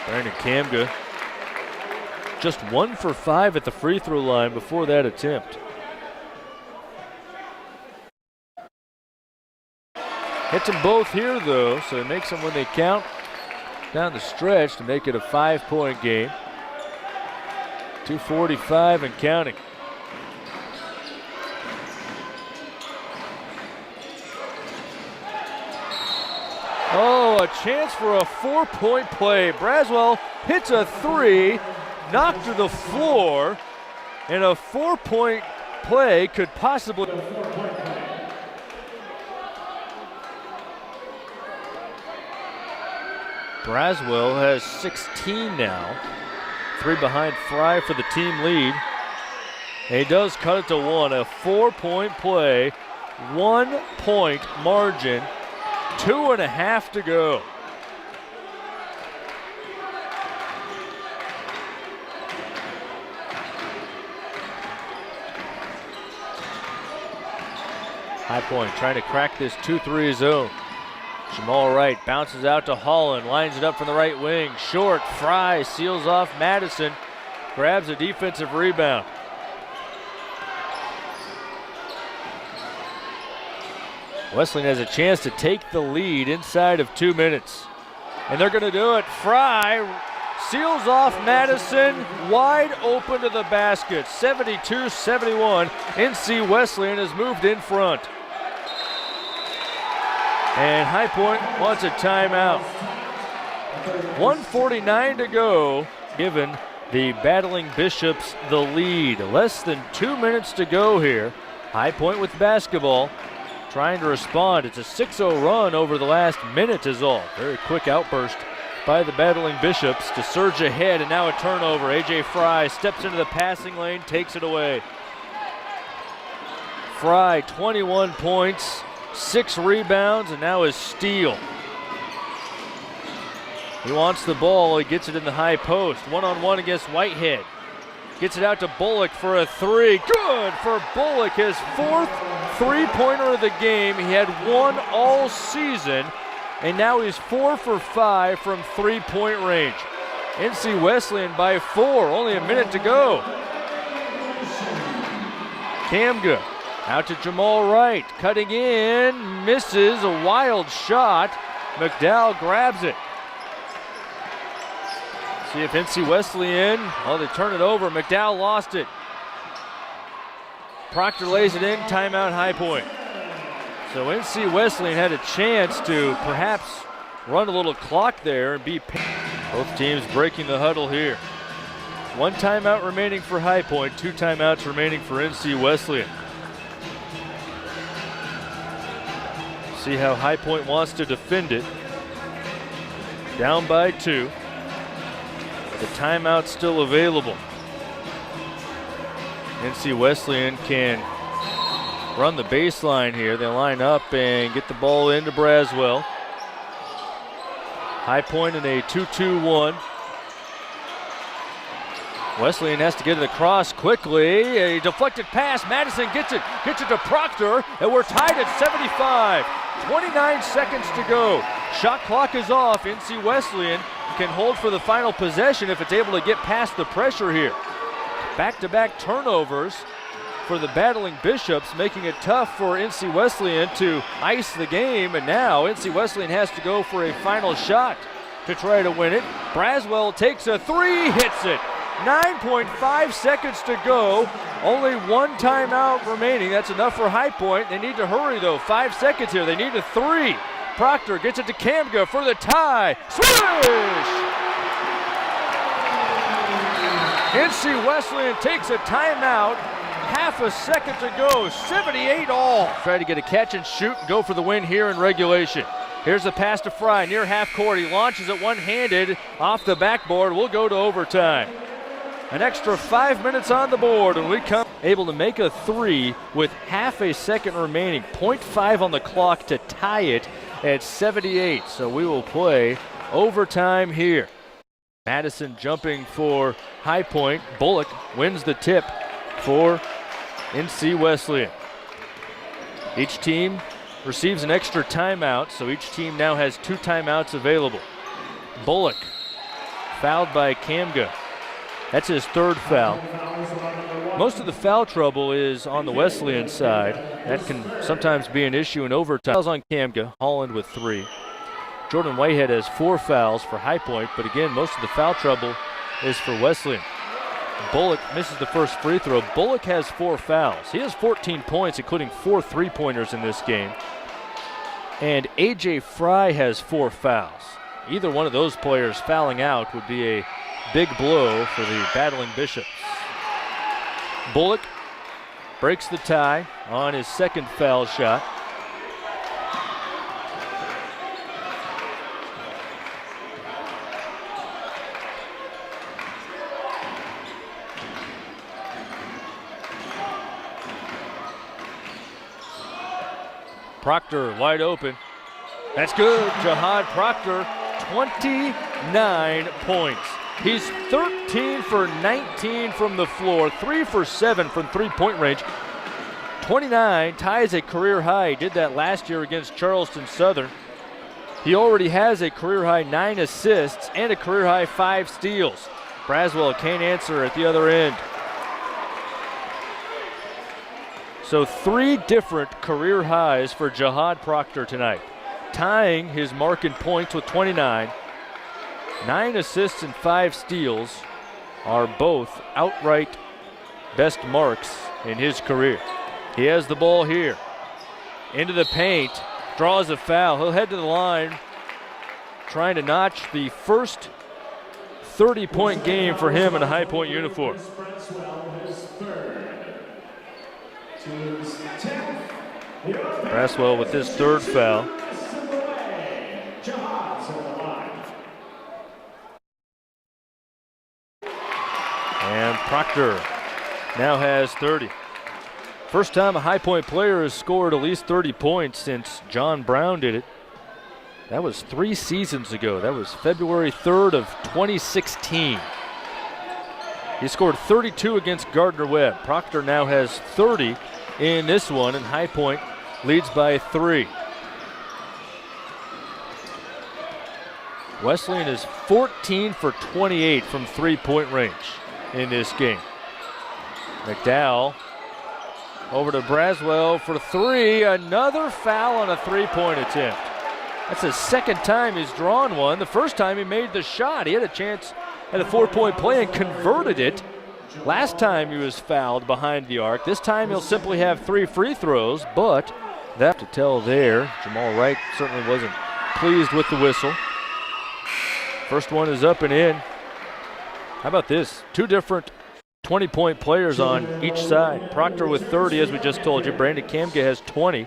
Speaker 1: Brandon Kamga just 1 for 5 at the free throw line before that attempt. Hits them both here though, so it makes them when they count down the stretch to make it a 5-point game. 2:45 and counting. Oh, a chance for a 4-point play. Braswell hits a 3, knocked to the floor, and a 4-point play could possibly. Braswell has 16 now. 3 behind Fry for the team lead. And he does cut it to 1. A 4-point play, 1-point margin. 2.5 to go. High Point trying to crack this 2-3 zone. Jamal Wright bounces out to Holland, lines it up from the right wing. Short, Fry seals off Madison, grabs a defensive rebound. Wesleyan has a chance to take the lead inside of 2 minutes. And they're going to do it. Fry seals off Madison, wide open to the basket. 72-71. NC Wesleyan has moved in front. And High Point wants a timeout. 1:49 to go, given the Battling Bishops the lead. Less than 2 minutes to go here. High Point with basketball, trying to respond. It's a 6-0 run over the last minute is all. Very quick outburst by the Battling Bishops to surge ahead, and now a turnover. A.J. Fry steps into the passing lane, takes it away. Fry, 21 points, 6 rebounds, and now his steal. He wants the ball, he gets it in the high post. One-on-one against Whitehead. Gets it out to Bullock for a 3. Good for Bullock, his 4th three-pointer of the game. He had 1 all season, and now he's 4 for 5 from three-point range. NC Wesleyan by 4, only a minute to go. Kamga out to Jamal Wright, cutting in, misses, a wild shot. McDowell grabs it. See if NC Wesleyan, oh, they turn it over. McDowell lost it. Proctor lays it in, timeout High Point. So NC Wesleyan had a chance to perhaps run a little clock there and be both teams breaking the huddle here. 1 timeout remaining for High Point, 2 timeouts remaining for NC Wesleyan. See how High Point wants to defend it. Down by 2. The timeout still available. NC Wesleyan can run the baseline here. They line up and get the ball into Braswell. High Point in a 2-2-1. Wesleyan has to get it across quickly. A deflected pass. Madison gets it to Proctor, and we're tied at 75. 29 seconds to go. Shot clock is off. NC Wesleyan can hold for the final possession if it's able to get past the pressure here. Back-to-back turnovers for the Battling Bishops, making it tough for NC Wesleyan to ice the game, and now NC Wesleyan has to go for a final shot to try to win it. Braswell takes a 3, hits it. 9.5 seconds to go. Only 1 timeout remaining. That's enough for High Point. They need to hurry though. 5 seconds here. They need a 3. Proctor gets it to Kamga for the tie. Swish! NC Wesleyan takes a timeout. Half a second to go. 78 all. Try to get a catch and shoot and go for the win here in regulation. Here's the pass to Fry near half court. He launches it one-handed off the backboard. We'll go to overtime. An extra 5 minutes on the board, and we come able to make a 3 with half a second remaining. 0.5 on the clock to tie it at 78. So we will play overtime here. Madison jumping for High Point. Bullock wins the tip for NC Wesleyan. Each team receives an extra timeout, so each team now has 2 timeouts available. Bullock fouled by Kamga. That's his 3rd foul. Most of the foul trouble is on the Wesleyan side. That can sometimes be an issue in overtime. Fouls on Kamga, Holland with 3. Jordan Whitehead has 4 fouls for High Point, but again, most of the foul trouble is for Wesleyan. Bullock misses the first free throw. Bullock has 4 fouls. He has 14 points, including 4 three-pointers in this game. And A.J. Fry has 4 fouls. Either one of those players fouling out would be a big blow for the Battling Bishops. Bullock breaks the tie on his 2nd foul shot. Proctor wide open. That's good. Jahad Proctor, 29 points. He's 13 for 19 from the floor, 3 for 7 from three-point range. 29 ties a career high. He did that last year against Charleston Southern. He already has a career high 9 assists and a career high 5 steals. Braswell can't answer at the other end. So 3 different career highs for Jihad Proctor tonight, tying his mark in points with 29. 9 assists and 5 steals are both outright best marks in his career. He has the ball here. Into the paint, draws a foul. He'll head to the line, trying to notch the first 30-point game for him in a High Point uniform. Braswell with his 3rd foul. And Proctor now has 30. First time a High Point player has scored at least 30 points since John Brown did it. That was 3 seasons ago. That was February 3rd of 2016. He scored 32 against Gardner-Webb. Proctor now has 30 in this one, and High Point leads by 3. Wesleyan is 14 for 28 from 3-point range in this game. McDowell over to Braswell for 3. Another foul on a 3-point attempt. That's the second time he's drawn one. The first time he made the shot. He had a chance at a 4-point play and converted it. Last time he was fouled behind the arc. This time he'll simply have 3 free throws, but that to tell there. Jamal Wright certainly wasn't pleased with the whistle. First one is up and in. How about this? 2 different 20-point players on each side. Proctor with 30, as we just told you. Brandon Kamga has 20,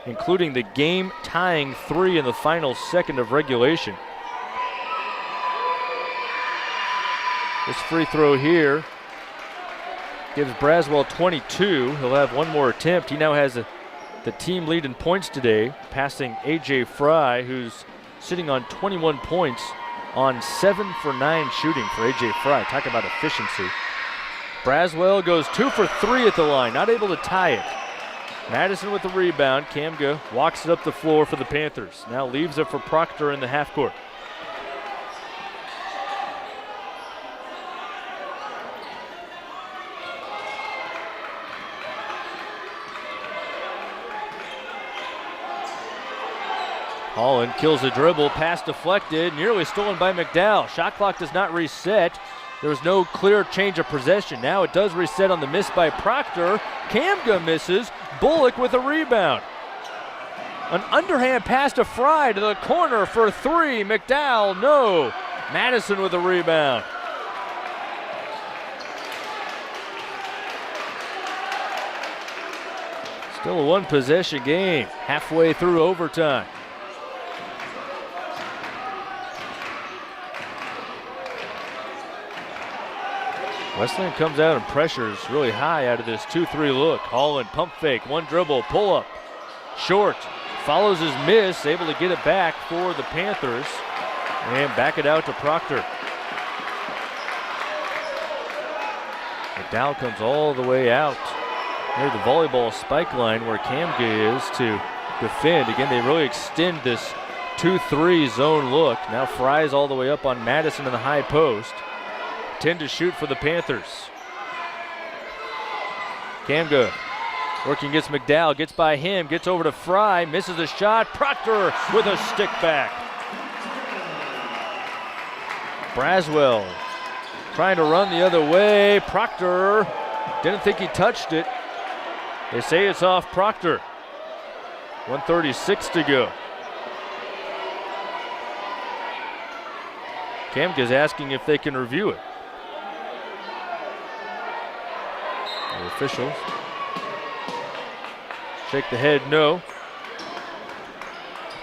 Speaker 1: including the game-tying 3 in the final second of regulation. This free throw here gives Braswell 22. He'll have one more attempt. He now has the team lead in points today, passing A.J. Fry, who's sitting on 21 points on 7 for 9 shooting for A.J. Fry. Talk about efficiency. Braswell goes 2 for 3 at the line, not able to tie it. Madison with the rebound. Kamga walks it up the floor for the Panthers. Now leaves it for Proctor in the half court. Holland kills the dribble, pass deflected, nearly stolen by McDowell. Shot clock does not reset. There was no clear change of possession. Now it does reset on the miss by Proctor. Kamga misses. Bullock with a rebound. An underhand pass to Fry to the corner for 3. McDowell, no. Madison with a rebound. Still a 1-possession game, halfway through overtime. Wesleyan comes out and pressures really high out of this 2-3 look. Holland pump fake, 1 dribble, pull up, short, follows his miss, able to get it back for the Panthers and back it out to Proctor. McDowell comes all the way out near the volleyball spike line where Kamga is to defend. Again, they really extend this 2-3 zone look. Now Fry's all the way up on Madison in the high post. 10 to shoot for the Panthers. Kamga working against McDowell, gets by him, gets over to Fry, misses the shot. Proctor with a stick back. Braswell trying to run the other way. Proctor didn't think he touched it. They say it's off Proctor. 1:36 to go. Kamga's asking if they can review it. The officials shake the head no.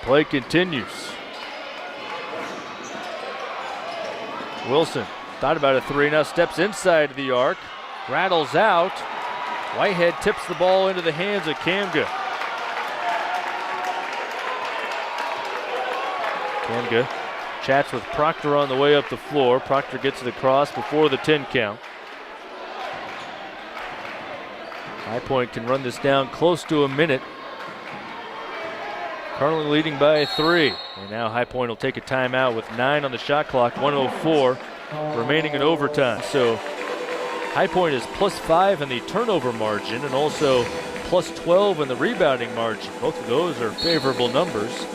Speaker 1: Play continues. Wilson thought about a 3, now steps inside the arc, rattles out. Whitehead tips the ball into the hands of Kamga. Kamga chats with Proctor on the way up the floor. Proctor gets it across before the 10 count. High Point can run this down close to a minute. Currently leading by 3. And now High Point will take a timeout with 9 on the shot clock, 1:04 remaining in overtime. So High Point is +5 in the turnover margin and also +12 in the rebounding margin. Both of those are favorable numbers.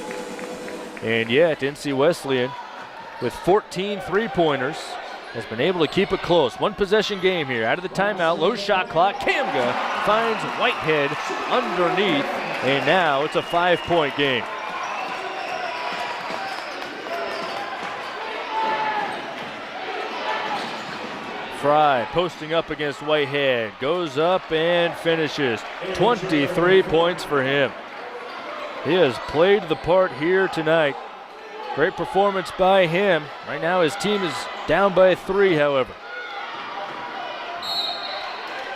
Speaker 1: And yet NC Wesleyan, with 14 three-pointers, has been able to keep it close. One possession game here. Out of the timeout, low shot clock. Kamga finds Whitehead underneath, and now it's a 5-point game. Fry posting up against Whitehead. Goes up and finishes. 23 points for him. He has played the part here tonight. Great performance by him. Right now his team is down by 3, however.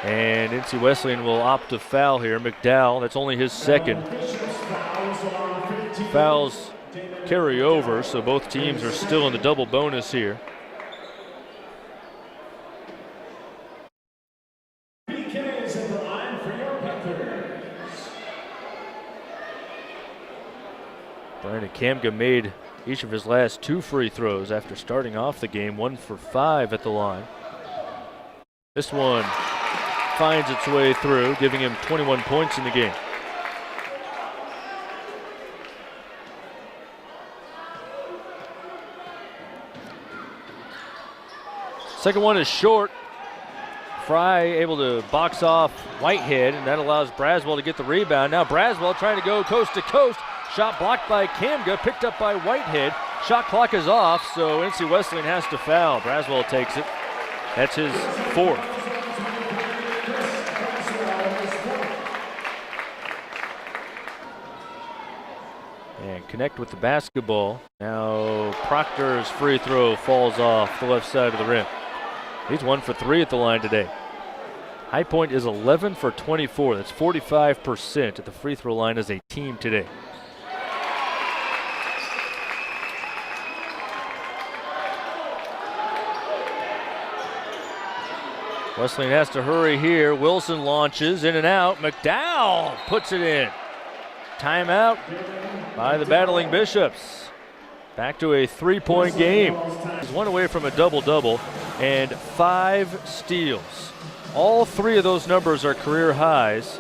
Speaker 1: And NC Wesleyan will opt to foul here. McDowell, that's only his second. Fouls carry over, so both teams are still in the double bonus here. Brandon Kamga made each of his last 2 free throws after starting off the game, 1 for 5 at the line. This one finds its way through, giving him 21 points in the game. Second one is short. Fry able to box off Whitehead, and that allows Braswell to get the rebound. Now Braswell trying to go coast to coast. Shot blocked by Kamga, picked up by Whitehead. Shot clock is off, so NC Wesleyan has to foul. Braswell takes it. That's his 4th. And connect with the basketball. Now Proctor's free throw falls off the left side of the rim. He's 1 for 3 at the line today. High Point is 11 for 24. That's 45% at the free throw line as a team today. Wesleyan has to hurry here. Wilson launches in and out. McDowell puts it in. Timeout by the Battling Bishops. Back to a 3-point game. He's 1 away from a double-double and 5 steals. All 3 of those numbers are career highs.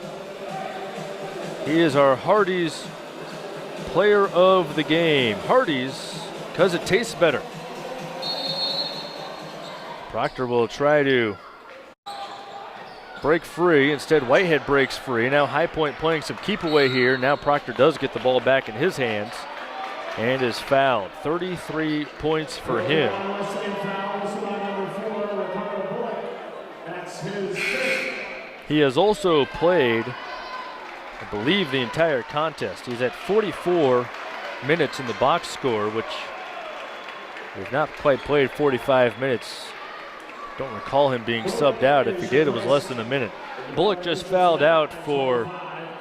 Speaker 1: He is our Hardy's player of the game. Hardy's because it tastes better. Proctor will try to break free. Instead, Whitehead breaks free. Now High Point playing some keep away here. Now Proctor does get the ball back in his hands and is fouled. 33 points for him. He has also played, I believe, the entire contest. He's at 44 minutes in the box score, which we've not quite played 45 minutes. Don't recall him being subbed out. If he did, it was less than a minute. Bullock just fouled out for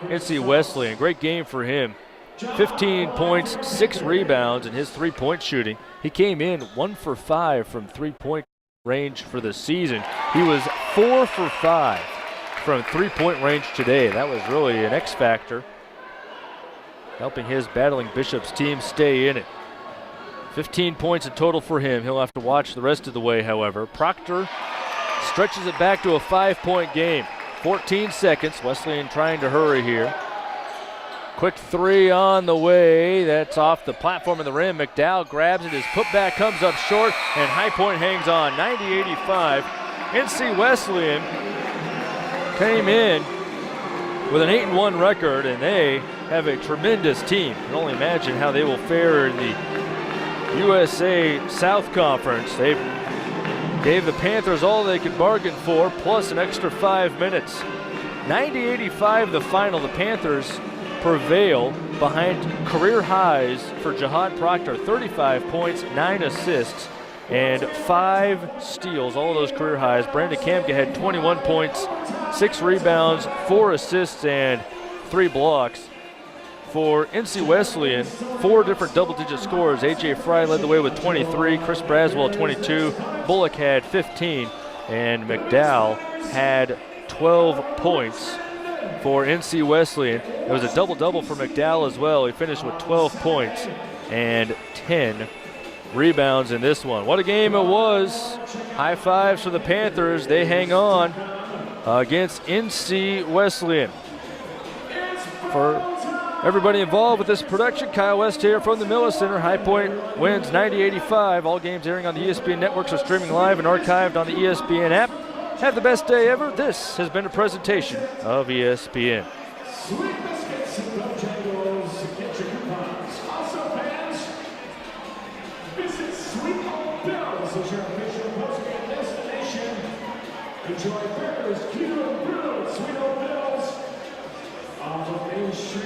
Speaker 1: NC Wesleyan. Great game for him. 15 points, 6 rebounds in his 3-point shooting. He came in 1 for 5 from 3-point range for the season. He was 4 for 5 from 3-point range today. That was really an X factor, helping his Battling Bishops team stay in it. 15 points in total for him. He'll have to watch the rest of the way, however. Proctor stretches it back to a 5-point game. 14 seconds. Wesleyan trying to hurry here. Quick 3 on the way. That's off the platform of the rim. McDowell grabs it. His putback comes up short, and High Point hangs on. 90-85. NC Wesleyan came in with an 8-1 record, and they have a tremendous team. You can only imagine how they will fare in the USA South Conference. They gave the Panthers all they could bargain for, plus an extra 5 minutes. 90-85 the final. The Panthers prevail behind career highs for Jihad Proctor. 35 points, 9 assists, and 5 steals. All of those career highs. Brandon Kamga had 21 points, 6 rebounds, 4 assists, and 3 blocks. For NC Wesleyan, 4 different double-digit scores. A.J. Fry led the way with 23, Chris Braswell 22, Bullock had 15, and McDowell had 12 points for NC Wesleyan. It was a double-double for McDowell as well. He finished with 12 points and 10 rebounds in this one. What a game it was. High fives for the Panthers. They hang on against NC Wesleyan. For everybody involved with this production, Kyle West here from the Miller Center. High Point wins 90-85. All games airing on the ESPN networks are streaming live and archived on the ESPN app. Have the best day ever. This has been a presentation of ESPN.
Speaker 2: Sweet biscuits and Bojangles. Get your coupons. Also, fans, visit Sweet Old Bill's as your official post-game destination. Enjoy burgers, Cuban grilled Sweet Old Bill's off of Main Street.